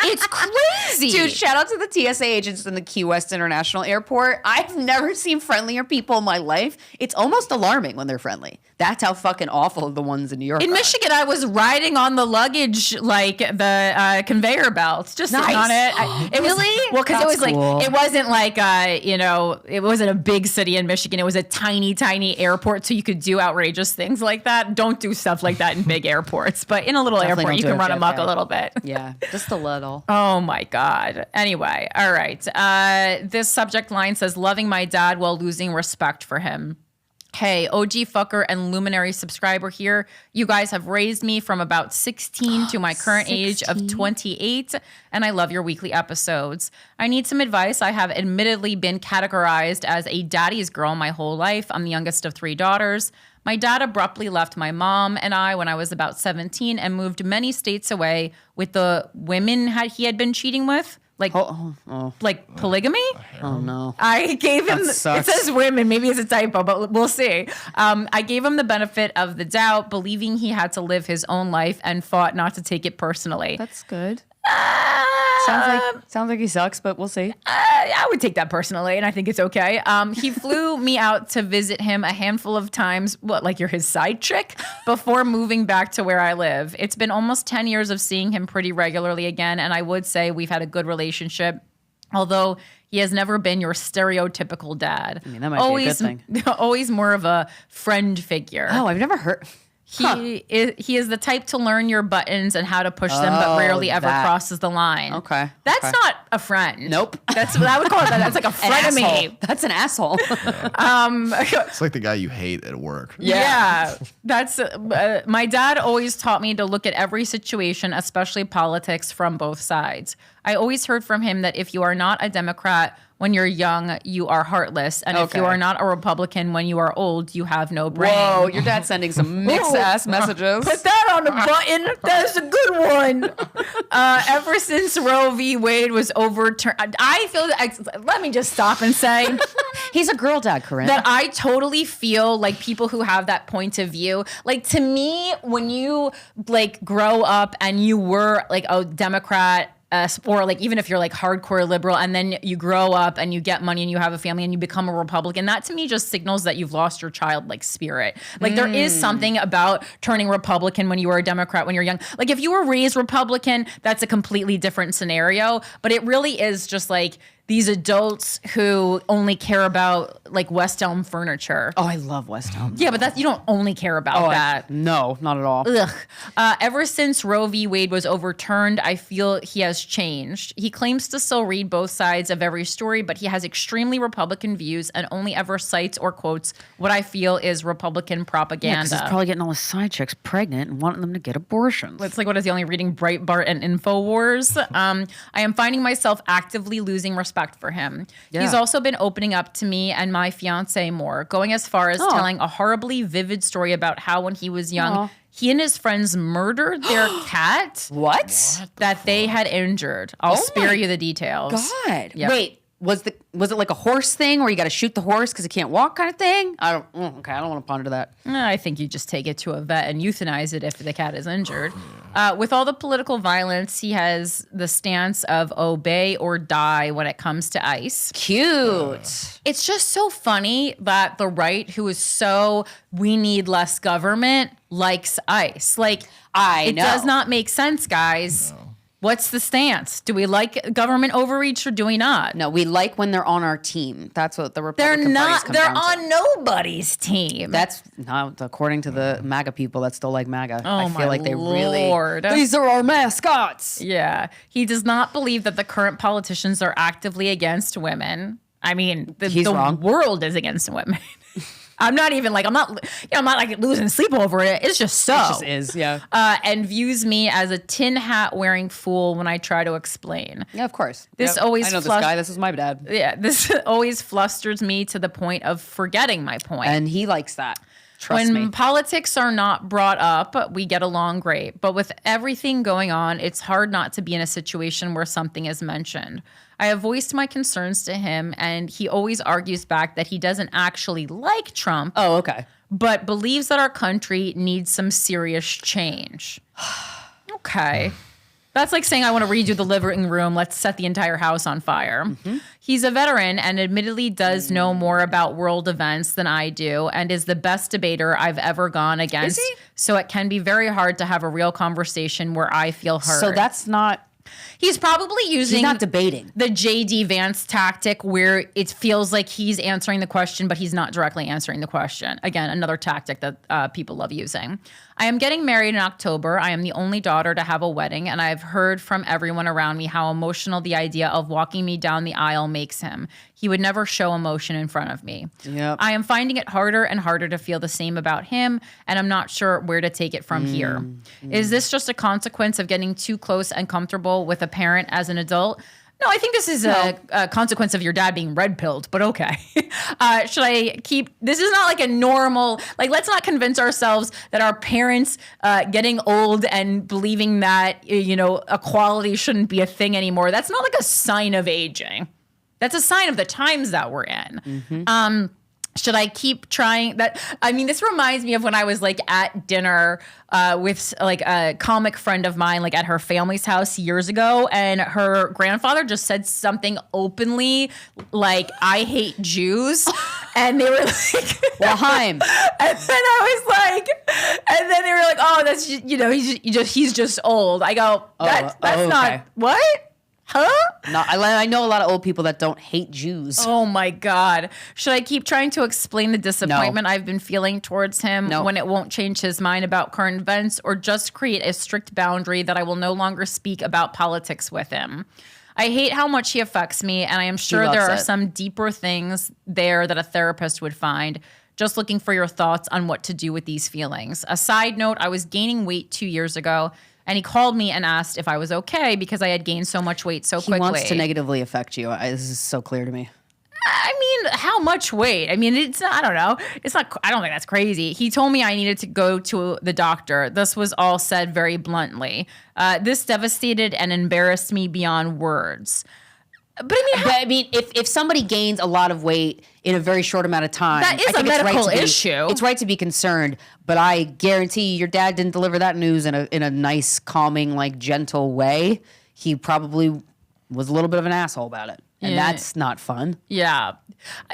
It's crazy. Dude, shout out to the TSA agents in the Key West International Airport. I've never seen friendlier people in my life. It's almost alarming when they're friendly. That's how fucking awful the ones in New York in are. Michigan, I was riding on the luggage, like the conveyor belts, just sitting on it. It was, Really? well, because it That's was cool. like, it wasn't like, it wasn't a big city in Michigan. It was a tiny, tiny airport, so you could do outrageous things like that. Don't do stuff like that in big airports, but in a little Definitely airport, you don't can do it run amok JFK. a little bit. Yeah, just a little. Oh my God. Anyway, all right. This subject line says, loving my dad while losing respect for him. Hey, OG fucker and luminary subscriber here. You guys have raised me from about 16 to my current age of 28, and I love your weekly episodes. I need some advice. I have admittedly been categorized as a daddy's girl my whole life. I'm the youngest of 3 daughters. My dad abruptly left my mom and I when I was about 17 and moved many states away with the women he had been cheating with. Like polygamy? Oh no. I gave him, it sucks. says women, maybe it's a typo, but we'll see. I gave him the benefit of the doubt, believing he had to live his own life and fought not to take it personally. That's good. Sounds like he sucks, but we'll see. I would take that personally, and I think it's okay. He flew me out to visit him a handful of times, like you're his side chick, before moving back to where I live. It's been almost 10 years of seeing him pretty regularly again, and I would say we've had a good relationship, although he has never been your stereotypical dad. I mean, that might be a good thing. Always more of a friend figure. Oh, I've never heard. He is the type to learn your buttons and how to push them, but rarely ever that. crosses the line. Okay. That's Okay. not a friend. Nope. That's what I would call it. That's like a frenemy. Asshole. That's an asshole. It's like the guy you hate at work. Yeah. That's my dad always taught me to look at every situation, especially politics, from both sides. I always heard from him that if you are not a Democrat when you're young, you are heartless. And if you Okay. are not a Republican when you are old, you have no brain. Whoa, your dad's sending some mixed ass messages. Put that on the button. That's a good one. Ever since Roe v. Wade was overturned, I feel let me just stop and say He's a girl dad, Corinne. that I totally feel like people who have that point of view. Like, to me, when you like grow up and you were like a Democrat, or like even if you're like hardcore liberal and then you grow up and you get money and you have a family and you become a Republican, that to me just signals that you've lost your childlike spirit. Like there is something about turning Republican when you were a Democrat when you're young. Like if you were raised Republican, that's a completely different scenario. But it really is just like these adults who only care about like West Elm furniture. oh, I love West Elm. Yeah, but you don't only care about that. No, not at all. Ugh. Ever since Roe v. Wade was overturned, I feel he has changed. He claims to still read both sides of every story, but he has extremely Republican views and only ever cites or quotes what I feel is Republican Yeah, propaganda. because he's probably getting all his side chicks pregnant and wanting them to get abortions. It's like, what is he only reading Breitbart and InfoWars? I am finding myself actively losing respect for him. Yeah. He's also been opening up to me and my fiance more, going as far as telling a horribly vivid story about how when he was young, Aw. he and his friends murdered their cat What? that they had injured. I'll Oh spare my you the details. God. Yep. Wait, was it like a horse thing where you got to shoot the horse because he can't walk kind of thing? I don't want to ponder that. I think you just take it to a vet and euthanize it if the cat is injured. With all the political violence, he has the stance of obey or die when it comes to ICE. Cute. It's just so funny that the right, who is so we need less government, likes ICE. Like, I know. It does not make sense, guys. What's the stance? Do we like government overreach or do we not? No, we like when they're on our team. That's what the They're Republican not. parties come They're down to. on nobody's team. That's not according to the MAGA people that still like MAGA. Oh, I feel my like they really. Lord. These are our mascots. Yeah. He does not believe that the current politicians are actively against women. I mean, He's the wrong. world is against women. I'm not like losing sleep over it. It's just so. It just is, yeah. And views me as a tin hat wearing fool when I try to explain. Yeah, of course. This Yep. always I know this flus- guy. This is my dad. Yeah, this always flusters me to the point of forgetting my point. And he likes that. Trust When me. politics are not brought up, we get along great. But with everything going on, it's hard not to be in a situation where something is mentioned. I have voiced my concerns to him, and he always argues back that he doesn't actually like Trump. Oh, okay. But believes that our country needs some serious change. Okay. That's like saying I want to redo the living room. Let's set the entire house on fire. Mm-hmm. He's a veteran and admittedly does know more about world events than I do and is the best debater I've ever gone against. Is he? So it can be very hard to have a real conversation where I feel heard. So that's not... He's probably using He's not debating. the JD Vance tactic where it feels like he's answering the question, but he's not directly answering the question. Again, another tactic that people love using. I am getting married in October. I am the only daughter to have a wedding, and I've heard from everyone around me how emotional the idea of walking me down the aisle makes him. He would never show emotion in front of me. Yep. I am finding it harder and harder to feel the same about him, and I'm not sure where to take it from here. Is this just a consequence of getting too close and comfortable with a parent as an adult? No, I think this is a consequence of your dad being red-pilled, but okay. Should I keep... This is not like a normal... Like, let's not convince ourselves that our parents getting old and believing that, you know, equality shouldn't be a thing anymore. That's not like a sign of aging. That's a sign of the times that we're in. Mm-hmm. Should I keep trying that? I mean, this reminds me of when I was like at dinner with like a comic friend of mine, like at her family's house years ago. And her grandfather just said something openly like, I hate Jews. And they were like, L'chaim. And then I was like, and then they were like, oh, that's, you know, he's just old. I go, that's okay. not, what? Huh? No, I know a lot of old people that don't hate Jews. Oh my God. Should I keep trying to explain the disappointment I've been feeling towards him when it won't change his mind about current events, or just create a strict boundary that I will no longer speak about politics with him? I hate how much he affects me, and I am sure there are some deeper things there that a therapist would find. Just looking for your thoughts on what to do with these feelings. A side note, I was gaining weight 2 years ago, and he called me and asked if I was okay because I had gained so much weight so quickly. He wants to negatively affect you. This is so clear to me. I mean, how much weight? I mean, it's not, I don't know. It's not, I don't think that's crazy. He told me I needed to go to the doctor. This was all said very bluntly. This devastated and embarrassed me beyond words. But I mean, if somebody gains a lot of weight in a very short amount of time, that is a medical issue. It's right to be concerned, but I guarantee your dad didn't deliver that news in a nice, calming, like gentle way. He probably was a little bit of an asshole about it, and that's not fun. Yeah,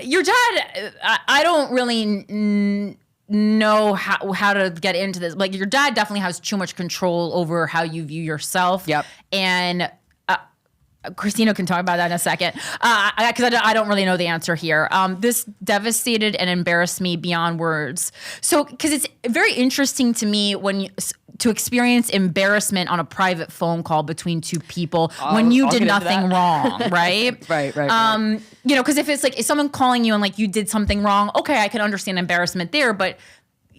your dad. I don't really know how to get into this. Like, your dad definitely has too much control over how you view yourself. Yep, and. Krystyna can talk about that in a second, because I don't really know the answer here. This devastated and embarrassed me beyond words. So, because it's very interesting to me to experience embarrassment on a private phone call between two people when you did nothing wrong, right? Right. You know, because if someone calling you and like you did something wrong, okay, I can understand embarrassment there, but.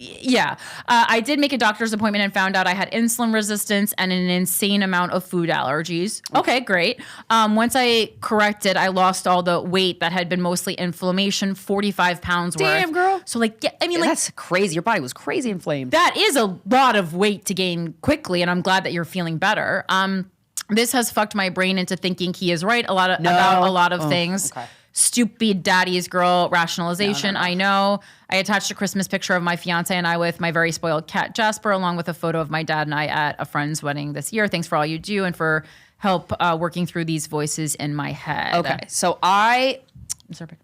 Yeah. I did make a doctor's appointment and found out I had insulin resistance and an insane amount of food allergies. Okay, great. Once I corrected, I lost all the weight that had been mostly inflammation, 45 pounds worth. Damn, girl. So like, yeah, I mean, like, that's crazy. Your body was crazy inflamed. That is a lot of weight to gain quickly, and I'm glad that you're feeling better. This has fucked my brain into thinking he is right about a lot of things. Okay. Stupid daddy's girl rationalization. No. I know. I attached a Christmas picture of my fiance and I with my very spoiled cat Jasper, along with a photo of my dad and I at a friend's wedding this year. Thanks for all you do and for help working through these voices in my head. Okay, so I can.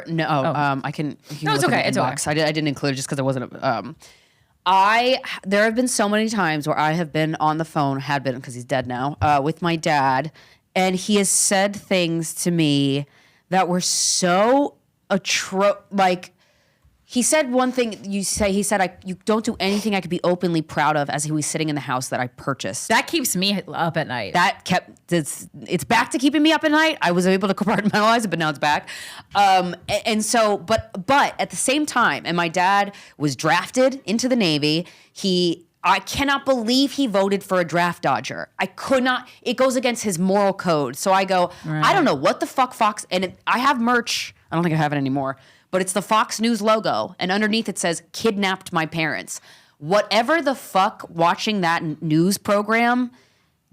No, it's okay. It's okay. I didn't include it just because it wasn't. There have been so many times where I have been on the phone, because he's dead now, with my dad, and he has said things to me that were so like, he said one thing. He said, you don't do anything I could be openly proud of, as he was sitting in the house that I purchased. That keeps me up at night. It's back to keeping me up at night. I was able to compartmentalize it, but now it's back. And so, but at the same time, and my dad was drafted into the Navy. I cannot believe he voted for a draft dodger. I could not. It goes against his moral code. So I go, right. I don't know what the fuck Fox, I have merch. I don't think I have it anymore, but it's the Fox News logo. And underneath it says, kidnapped my parents. Whatever the fuck watching that news program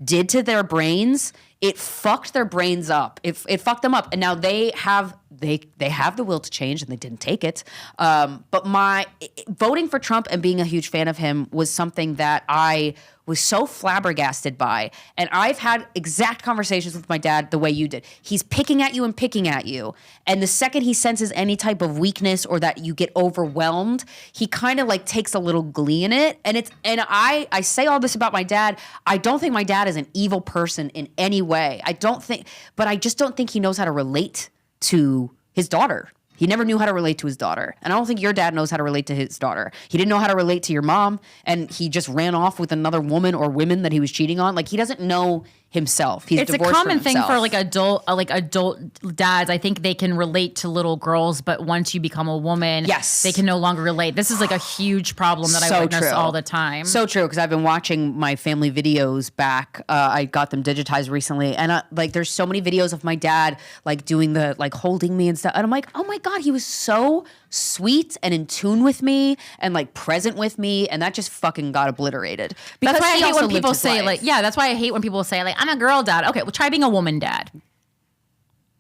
did to their brains, it fucked their brains up. It fucked them up. And now they have the will to change, and they didn't take it. But my voting for Trump and being a huge fan of him was something that I was so flabbergasted by. And I've had exact conversations with my dad the way you did. He's picking at you and picking at you. And the second he senses any type of weakness or that you get overwhelmed, he kind of like takes a little glee in it. And I say all this about my dad. I don't think my dad is an evil person in any way. But I just don't think he knows how to relate to his daughter. He never knew how to relate to his daughter. And I don't think your dad knows how to relate to his daughter. He didn't know how to relate to your mom, and he just ran off with another woman or women that he was cheating on. Like, he doesn't know himself. He's divorced from himself. It's a common thing for adult dads. I think they can relate to little girls, but once you become a woman, yes, they can no longer relate. This is like a huge problem that I witness all the time. So true, because I've been watching my family videos back. I got them digitized recently, and there's so many videos of my dad like doing the like holding me and stuff, and I'm like, oh my God, he was so sweet and in tune with me and like present with me, and that just fucking got obliterated. Because that's why I hate when people say like, yeah, that's why I hate when people say like, I'm a girl dad. Okay, well, try being a woman dad.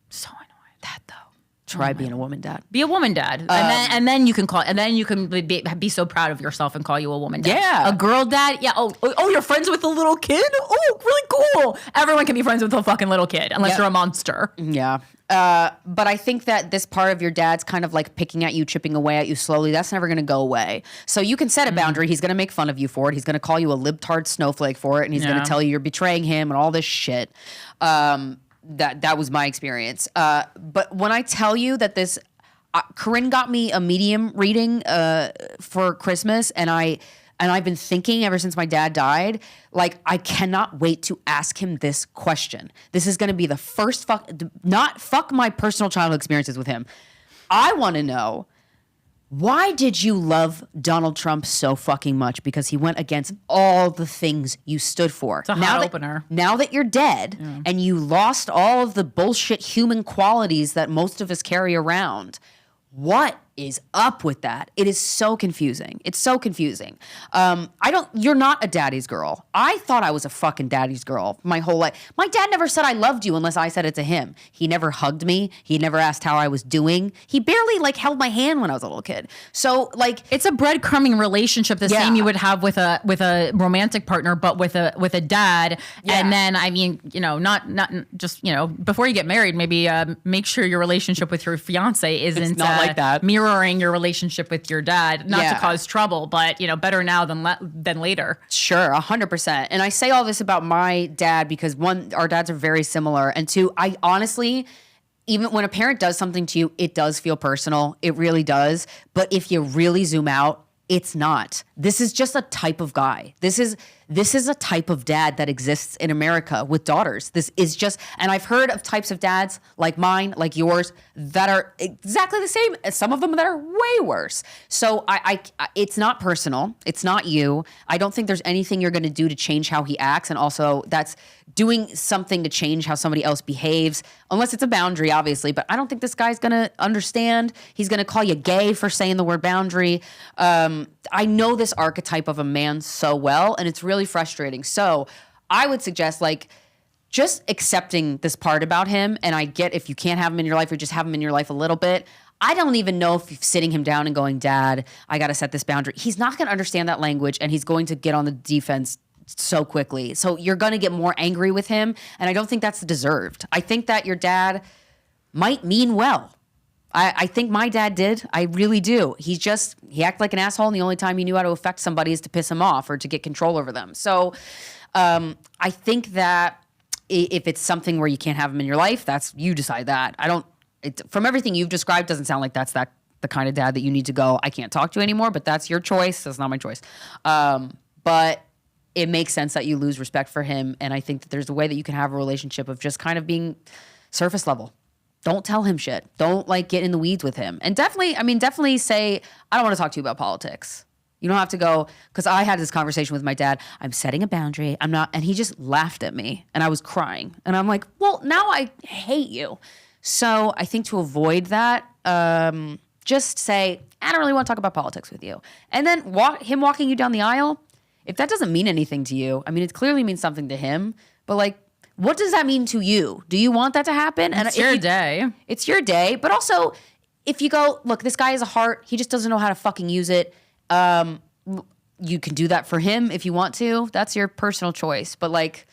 So annoying. That though. Try being a woman dad. Be a woman dad, and then you can be so proud of yourself and call you a woman dad. Yeah, a girl dad. Yeah. Oh, you're friends with a little kid. Oh, really cool. Everyone can be friends with a fucking little kid unless you're a monster. Yeah. But I think that this part of your dad's kind of like picking at you, chipping away at you slowly, that's never going to go away. So you can set a boundary. He's going to make fun of you for it. He's going to call you a libtard snowflake for it. And he's going to tell you you're betraying him and all this shit. That was my experience. But when I tell you that this, Corinne got me a medium reading for Christmas, and I've been thinking ever since my dad died, like, I cannot wait to ask him this question. This is going to be the first fuck my personal childhood experiences with him. I want to know, why did you love Donald Trump so fucking much? Because he went against all the things you stood for. It's a hot opener. Now that you're dead and you lost all of the bullshit human qualities that most of us carry around, what is up with that? It is so confusing. It's so confusing. You're not a daddy's girl. I thought I was a fucking daddy's girl my whole life. My dad never said I loved you unless I said it to him. He never hugged me. He never asked how I was doing. He barely like held my hand when I was a little kid. So like, it's a breadcrumbing relationship, the same you would have with a romantic partner, but with a dad. Yeah. And then, I mean, not just, before you get married, maybe make sure your relationship with your fiance isn't not like that. Mirroring your relationship with your dad, not to cause trouble, but better now than later. Sure, 100%. And I say all this about my dad because one, our dads are very similar, and two, I honestly, even when a parent does something to you, it does feel personal. It really does. But if you really zoom out, it's not. This is just a type of guy. This is a type of dad that exists in America with daughters. This is just, and I've heard of types of dads like mine, like yours, that are exactly the same as some of them that are way worse. So it's not personal. It's not you. I don't think there's anything you're going to do to change how he acts. And also that's doing something to change how somebody else behaves, unless it's a boundary, obviously. But I don't think this guy's going to understand. He's going to call you gay for saying the word boundary. I know this archetype of a man so well, and it's really frustrating. So I would suggest just accepting this part about him. And I get if you can't have him in your life or just have him in your life a little bit. I don't even know if sitting him down and going, Dad, I got to set this boundary. He's not going to understand that language, and he's going to get on the defense so quickly. So you're going to get more angry with him. And I don't think that's deserved. I think that your dad might mean well. I think my dad did. I really do. He acted like an asshole, and the only time he knew how to affect somebody is to piss him off or to get control over them. So I think that if it's something where you can't have him in your life, you decide that. From everything you've described, doesn't sound like that's the kind of dad that you need to go, I can't talk to you anymore, but that's your choice. That's not my choice. But it makes sense that you lose respect for him. And I think that there's a way that you can have a relationship of just kind of being surface level. Don't tell him shit. Don't get in the weeds with him. And definitely say, I don't want to talk to you about politics. You don't have to go, because I had this conversation with my dad. I'm setting a boundary. I'm not, and he just laughed at me and I was crying. And I'm like, well, now I hate you. So I think to avoid that, just say, I don't really want to talk about politics with you. And then him walking you down the aisle, if that doesn't mean anything to you, it clearly means something to him, but what does that mean to you? Do you want that to happen? And It's your day. It's your day. But also, if you go, look, this guy has a heart. He just doesn't know how to fucking use it. You can do that for him if you want to. That's your personal choice. But like,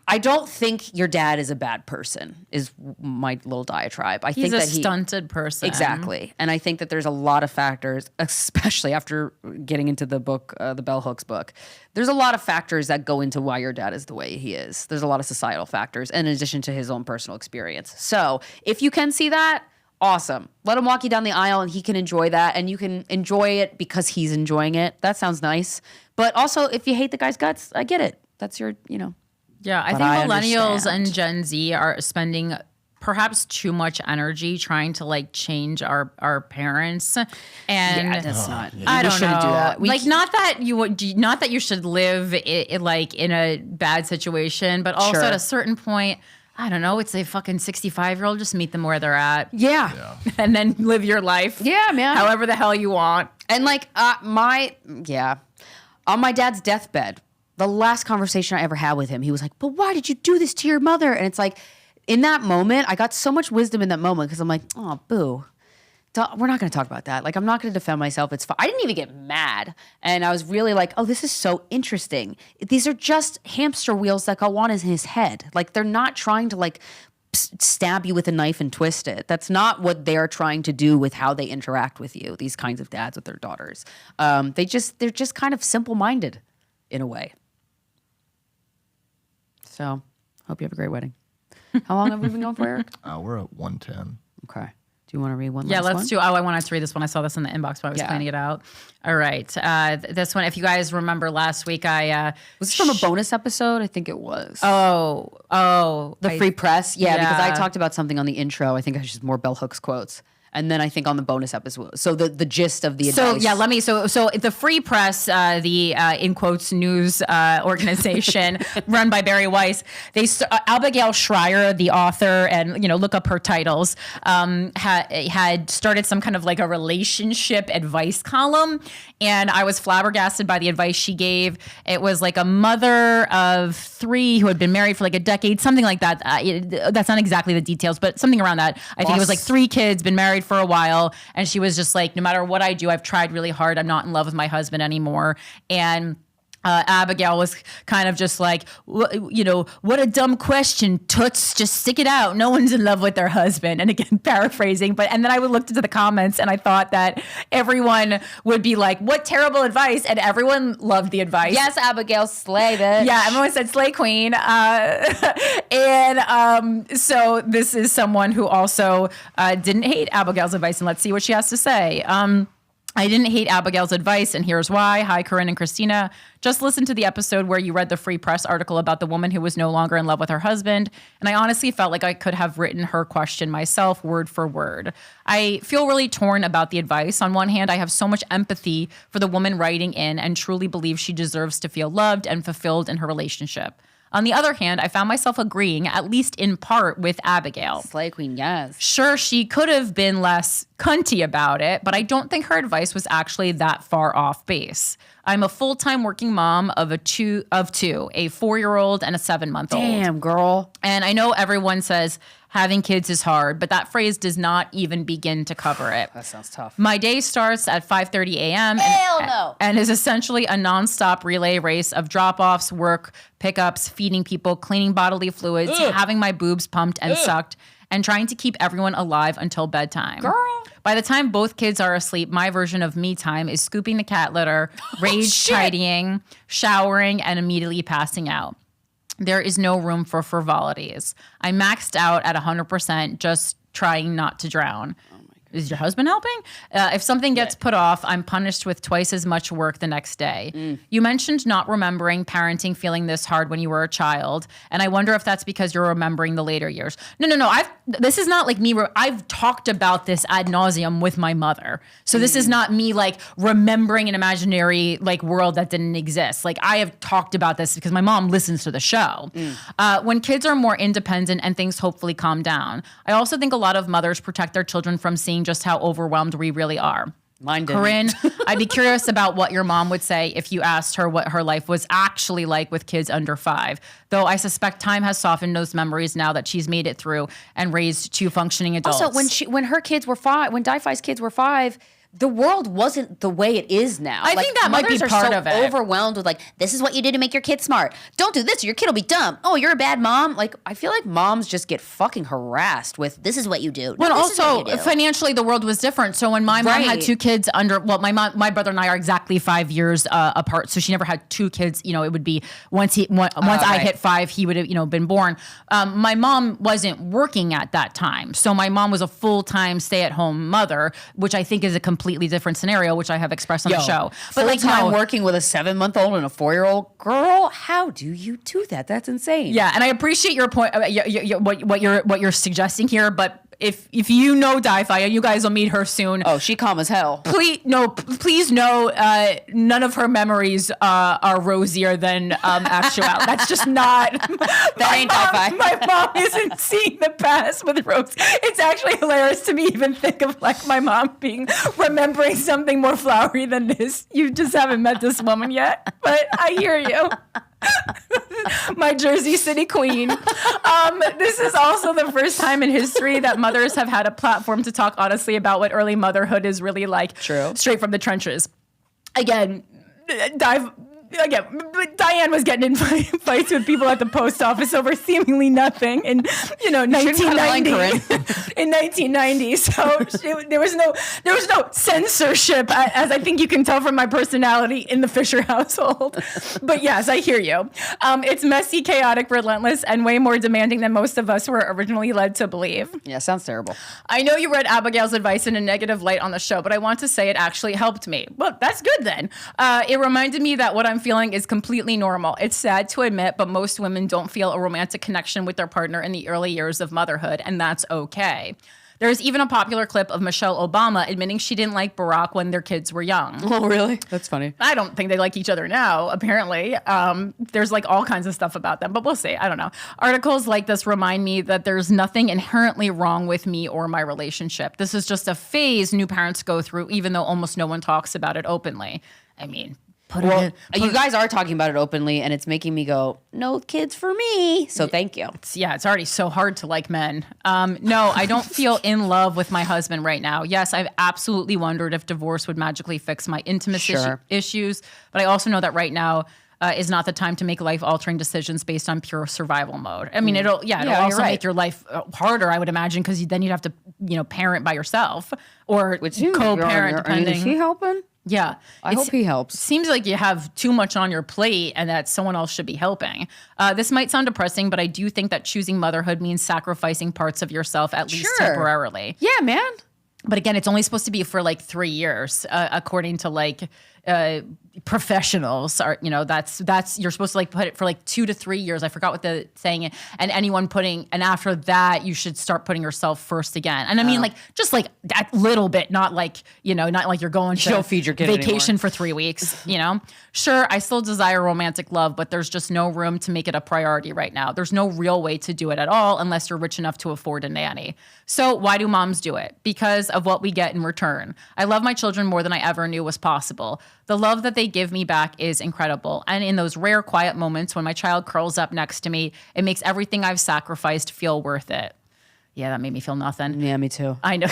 I don't think your dad is a bad person, is my little diatribe. I He's think a that stunted person. Exactly. And I think that there's a lot of factors, especially after getting into the book, the Bell Hooks book. There's a lot of factors that go into why your dad is the way he is. There's a lot of societal factors in addition to his own personal experience. So if you can see that, awesome. Let him walk you down the aisle and he can enjoy that and you can enjoy it because he's enjoying it. That sounds nice. But also, if you hate the guy's guts, I get it. That's your, Yeah, I But think I millennials understand. and Gen Z are spending perhaps too much energy trying to like change our parents, and Yeah, that's not. I we don't shouldn't know. do that. Like, not that you should live like in a bad situation, but also Sure. at a certain point, I don't know. It's a fucking 65-year-old. Just meet them where they're at, Yeah. and then live your life. Yeah, man. However the hell you want. And like on my dad's deathbed, the last conversation I ever had with him, he was like, "But why did you do this to your mother?" And it's like, in that moment, I got so much wisdom in that moment because I'm like, "Oh, boo. We're not going to talk about that. Like, I'm not going to defend myself. It's fine." I didn't even get mad. And I was really like, oh, this is so interesting. These are just hamster wheels that go on in his head. Like, they're not trying to like stab you with a knife and twist it. That's not what they're trying to do with how they interact with you. These kinds of dads with their daughters. They're just kind of simple-minded in a way. So, hope you have a great wedding. How long have we been going for, Eric? We're at 110. Okay. Do you want to read one Yeah, last let's one? do. Oh, I wanted to read this one. I saw this in the inbox while I was Yeah. planning it out. All right. This one, if you guys remember last week, I Was this from a bonus episode? I think it was. the Free press? Yeah, because I Yeah. talked about something on the intro. I think I should just more Bell Hooks quotes. And then I think on the bonus episode. So the gist of the So advice. yeah, so the Free Press, the in quotes news organization run by Barry Weiss, Abigail Schreier, the author, and look up her titles, had started some kind of like a relationship advice column, and I was flabbergasted by the advice she gave. It was like a mother of 3 who had been married for like a decade, something like that. That's not exactly the details, but something around that. I think it was like 3 kids, been married for a while, and she was just like, no matter what I do, I've tried really hard. I'm not in love with my husband anymore. And Abigail was kind of just like, what a dumb question, toots, just stick it out. No one's in love with their husband. And again, paraphrasing, and then I looked into the comments and I thought that everyone would be like, what terrible advice. And everyone loved the advice. Yes, Abigail, slay bitch. Yeah, everyone said slay queen. So this is someone who also didn't hate Abigail's advice, and let's see what she has to say. I didn't hate Abigail's advice, and here's why. Hi, Corinne and Krystyna. Just listened to the episode where you read the Free Press article about the woman who was no longer in love with her husband, and I honestly felt like I could have written her question myself, word for word. I feel really torn about the advice. On one hand, I have so much empathy for the woman writing in and truly believe she deserves to feel loved and fulfilled in her relationship. On the other hand, I found myself agreeing, at least in part, with Abigail. Slay queen, yes. Sure, she could have been less cunty about it, but I don't think her advice was actually that far off base. I'm a full-time working mom of two, a 4-year-old and a 7-month-old. Damn, girl. And I know everyone says having kids is hard, but that phrase does not even begin to cover it. That sounds tough. My day starts at 5:30 a.m. Hell no. And is essentially a nonstop relay race of drop-offs, work, pickups, feeding people, cleaning bodily fluids, having my boobs pumped and sucked, and trying to keep everyone alive until bedtime. Girl. By the time both kids are asleep, my version of me time is scooping the cat litter, rage tidying, showering, and immediately passing out. There is no room for frivolities. I maxed out at 100%, just trying not to drown. Is your husband helping? If something gets put off, I'm punished with twice as much work the next day. You mentioned not remembering parenting feeling this hard when you were a child, and I wonder if that's because you're remembering the later years. No. This is not like me. I've talked about this ad nauseum with my mother. So this is not me like remembering an imaginary like world that didn't exist. Like I have talked about this because my mom listens to the show. When kids are more independent and things hopefully calm down, I also think a lot of mothers protect their children from seeing just how overwhelmed we really are. Mine didn't. Corinne, I'd be curious about what your mom would say if you asked her what her life was actually like with kids under 5. Though I suspect time has softened those memories now that she's made it through and raised 2 functioning adults. Also, when her kids were 5, when Di-Fi's kids were 5, the world wasn't the way it is now. I think that might be part of it. Overwhelmed with this is what you do to make your kid smart. Don't do this or your kid will be dumb. Oh, you're a bad mom. I feel like moms just get fucking harassed with this is what you do. Well, this is what also you do. financially, the world was different. So when my mom had 2 kids my brother and I are exactly 5 years apart. So she never had 2 kids. It would be once I hit 5, he would have been born. My mom wasn't working at that time, so my mom was a full-time stay-at-home mother, which I think is a completely different scenario, which I have expressed on the show. But full-time working with a 7-month-old and a 4-year-old girl, how do you do that? That's insane. Yeah, and I appreciate your point, what you're suggesting here, but if you know Di-Fi, you guys will meet her soon. Oh, she calm as hell. Please know, none of her memories are rosier than actuality. That's just not. That ain't Di-Fi. My mom isn't seeing the past with rose. It's actually hilarious to me even think of my mom remembering something more flowery than this. You just haven't met this woman yet, but I hear you. My Jersey City queen. This is also the first time in history that mothers have had a platform to talk honestly about what early motherhood is really like. True. Straight from the trenches. Again, Diane was getting in fights with people at the post office over seemingly nothing in 1990. In 1990, so there was no censorship, as I think you can tell from my personality in the Fisher household. But yes, I hear you. It's messy, chaotic, relentless, and way more demanding than most of us were originally led to believe. Yeah, sounds terrible. I know you read Abigail's advice in a negative light on the show, but I want to say it actually helped me. Well, that's good then. It reminded me that what I'm feeling is completely normal. It's sad to admit, but most women don't feel a romantic connection with their partner in the early years of motherhood, and that's okay. There's even a popular clip of Michelle Obama admitting she didn't like Barack when their kids were young. Oh, really? That's funny. I don't think they like each other now, apparently. There's all kinds of stuff about them, but we'll see. I don't know. Articles like this remind me that there's nothing inherently wrong with me or my relationship. This is just a phase new parents go through, even though almost no one talks about it openly. I mean, you guys are talking about it openly, and it's making me go, no kids for me. So thank you. It's already so hard to like men. No, I don't feel in love with my husband right now. Yes, I've absolutely wondered if divorce would magically fix my intimacy issues, but I also know that right now is not the time to make life-altering decisions based on pure survival mode. I mean, it'll also make your life harder, I would imagine, because then you'd have to, parent by yourself or co-parent, depending. Is he helping? Yeah. I hope he helps. Seems like you have too much on your plate and that someone else should be helping. This might sound depressing, but I do think that choosing motherhood means sacrificing parts of yourself, at least temporarily. Yeah, man. But again, it's only supposed to be for 3 years, according to professionals. Are that's you're supposed to put it for 2 to 3 years. I forgot what the saying is. And and after that, you should start putting yourself first again. And I mean, just that little bit, not not you're going to don't feed your kid vacation anymore. for 3 weeks. Sure, I still desire romantic love, but there's just no room to make it a priority right now. There's no real way to do it at all unless you're rich enough to afford a nanny. So why do moms do it? Because of what we get in return. I love my children more than I ever knew was possible. The love that they give me back is incredible. And in those rare, quiet moments when my child curls up next to me, it makes everything I've sacrificed feel worth it. Yeah, that made me feel nothing. Yeah, me too. I know.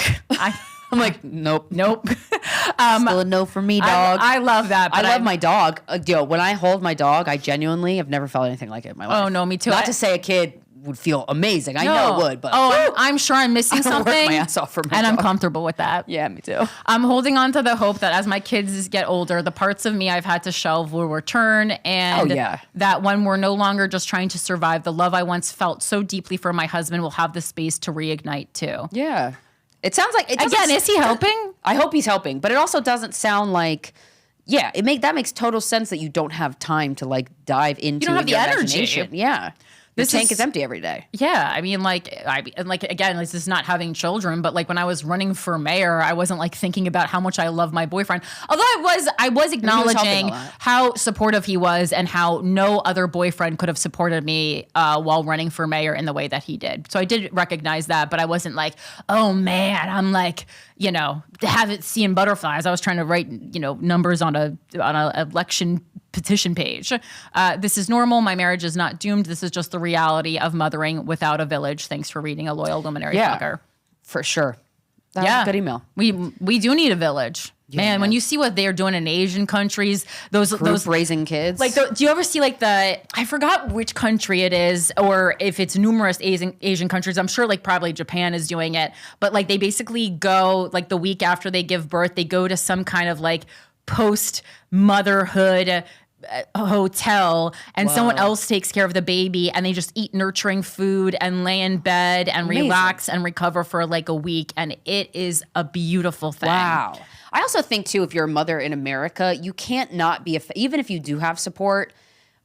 I'm like, nope. Still a no for me, dog. I love that. But I love my dog. When I hold my dog, I genuinely have never felt anything like it in my life. Oh, no, me too. Not to say a kid would feel amazing. I know it would, but I'm sure I'm missing something. I work my ass off for my and dog. I'm comfortable with that. Yeah, me too. I'm holding on to the hope that as my kids get older, the parts of me I've had to shelve will return, and that when we're no longer just trying to survive, the love I once felt so deeply for my husband will have the space to reignite too. Yeah. It sounds like is he helping? I hope he's helping, but it also doesn't sound like. Yeah, that makes total sense that you don't have time to dive into. You don't have the energy. Yeah. The tank is empty every day. Yeah, I mean, again, this is not having children, but when I was running for mayor, I wasn't thinking about how much I love my boyfriend. Although I was acknowledging how supportive he was and how no other boyfriend could have supported me while running for mayor in the way that he did. So I did recognize that, but I wasn't oh man, I'm have it seeing butterflies. I was trying to write, numbers on a election petition page. This is normal. My marriage is not doomed. This is just the reality of mothering without a village. Thanks for reading a loyal luminary fucker. For sure. That was a good email. We do need a village. Yeah. Man, when you see what they're doing in Asian countries, those raising kids. Like, do you ever see I forgot which country it is, or if it's numerous Asian countries. I'm sure probably Japan is doing it, but they basically go the week after they give birth, they go to some kind of post motherhood hotel, and someone else takes care of the baby, and they just eat nurturing food and lay in bed and relax and recover for a week, and it is a beautiful thing. Wow. I also think too, if you're a mother in America, you can't not be even if you do have support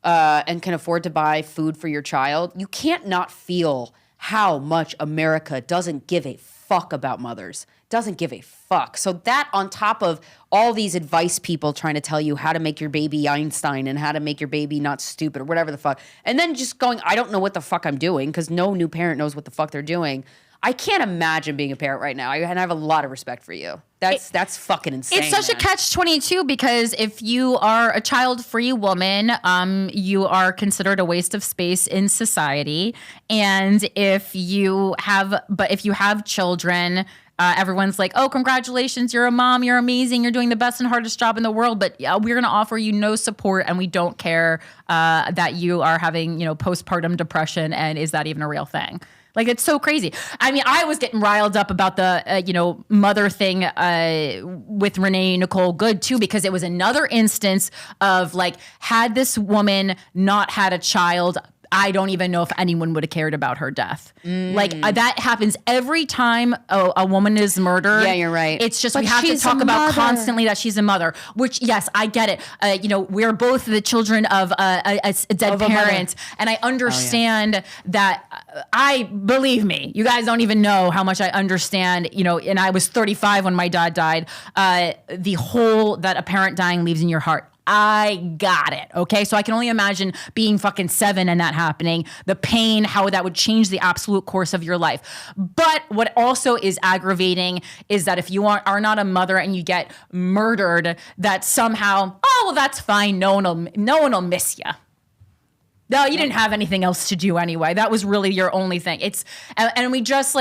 and can afford to buy food for your child, you can't not feel how much America doesn't give a fuck about mothers. Doesn't give a fuck. So that on top of all these advice people trying to tell you how to make your baby Einstein and how to make your baby not stupid or whatever the fuck, and then just going, I don't know what the fuck I'm doing, because no new parent knows what the fuck they're doing. I can't imagine being a parent right now, and I have a lot of respect for you. That's fucking insane. It's such a catch-22, because if you are a child-free woman, you are considered a waste of space in society, and if you have children, everyone's like, oh, congratulations, you're a mom, you're amazing, you're doing the best and hardest job in the world, but we're going to offer you no support, and we don't care that you are having postpartum depression, and is that even a real thing? It's so crazy. I mean, I was getting riled up about the, mother thing with Renee Nicole Good, too, because it was another instance of, had this woman not had a child, I don't even know if anyone would have cared about her death. That happens every time a woman is murdered. Yeah, you're right. It's just we have to talk about constantly that she's a mother, which, yes, I get it. We're both the children of a dead parent. And I understand that believe me, you guys don't even know how much I understand, and I was 35 when my dad died. The hole that a parent dying leaves in your heart. I got it. Okay. So I can only imagine being fucking 7 and that happening, the pain, how that would change the absolute course of your life. But what also is aggravating is that if you are not a mother and you get murdered, that somehow, oh, well, that's fine. No one will miss you. No, you didn't have anything else to do anyway. That was really your only thing. And we just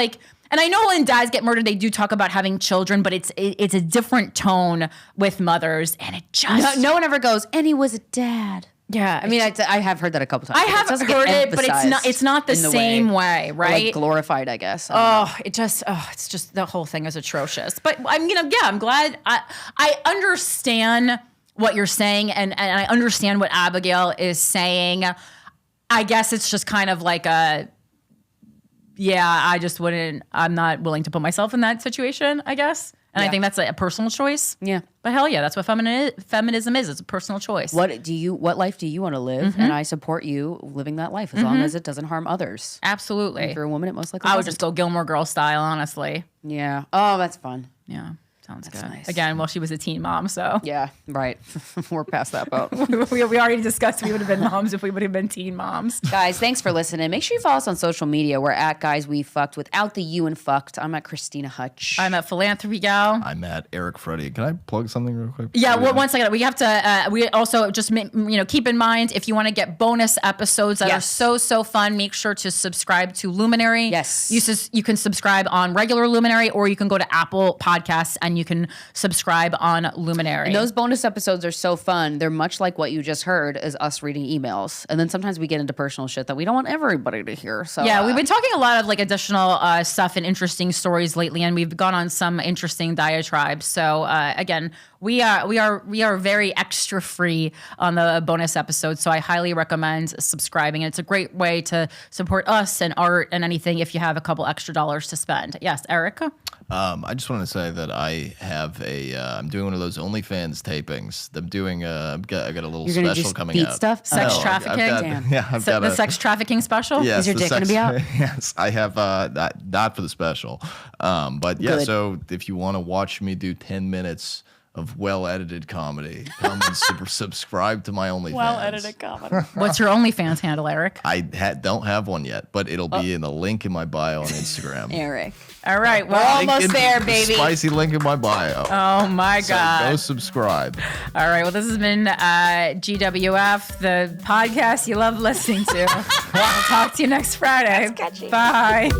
and I know when dads get murdered, they do talk about having children, but it's a different tone with mothers, and it just no one ever goes, and he was a dad. Yeah, I mean, I have heard that a couple times. I have heard it, but it's not the same way, right? Glorified, I guess. It's just the whole thing is atrocious. But I'm glad I understand what you're saying, and I understand what Abigail is saying. I guess it's just kind of I'm not willing to put myself in that situation, I guess. And I think that's a personal choice. Yeah. But hell yeah, that's what feminism is. It's a personal choice. What life do you want to live? Mm-hmm. And I support you living that life as long as it doesn't harm others. Absolutely. And for a woman, it most likely I would just go Gilmore Girls style, honestly. Yeah. Oh, that's fun. Yeah. Sounds good. Nice. Again, well, she was a teen mom, so. Yeah, right. We're past that boat. we already discussed we would have been moms if we would have been teen moms. Guys, thanks for listening. Make sure you follow us on social media. We're at Guys We Fucked without the U and fucked. I'm at Krystyna Hutch. I'm at Philanthropy Gal. I'm at Eric Freddy. Can I plug something real quick? Yeah, well, one second. We have to, we also just, keep in mind, if you want to get bonus episodes that are so fun, make sure to subscribe to Luminary. Yes. You can subscribe on regular Luminary, or you can go to Apple Podcasts and you can subscribe on Luminary. And those bonus episodes are so fun. They're much like what you just heard is us reading emails. And then sometimes we get into personal shit that we don't want everybody to hear. So yeah, we've been talking a lot of additional stuff and interesting stories lately, and we've gone on some interesting diatribes. So again, we are very extra free on the bonus episodes. So I highly recommend subscribing. And it's a great way to support us and art and anything if you have a couple extra dollars to spend. Yes, Eric? I just want to say that I have I'm doing one of those OnlyFans tapings. I'm doing I've got a little special coming out. Stuff? Sex trafficking? I've got the sex trafficking special? Yes, is your dick going to be out? Yes, I have not for the special. But yeah, so if you want to watch me do 10 minutes of well-edited comedy. Come and subscribe to my OnlyFans. comedy. What's your OnlyFans handle, Eric? I don't have one yet, but it'll be in the link in my bio on Instagram. Eric. All right. We're Well, almost there, baby. Spicy link in my bio. oh my So God. go subscribe. All right. Well, this has been GWF, the podcast you love listening to. We'll talk to you next Friday. Bye.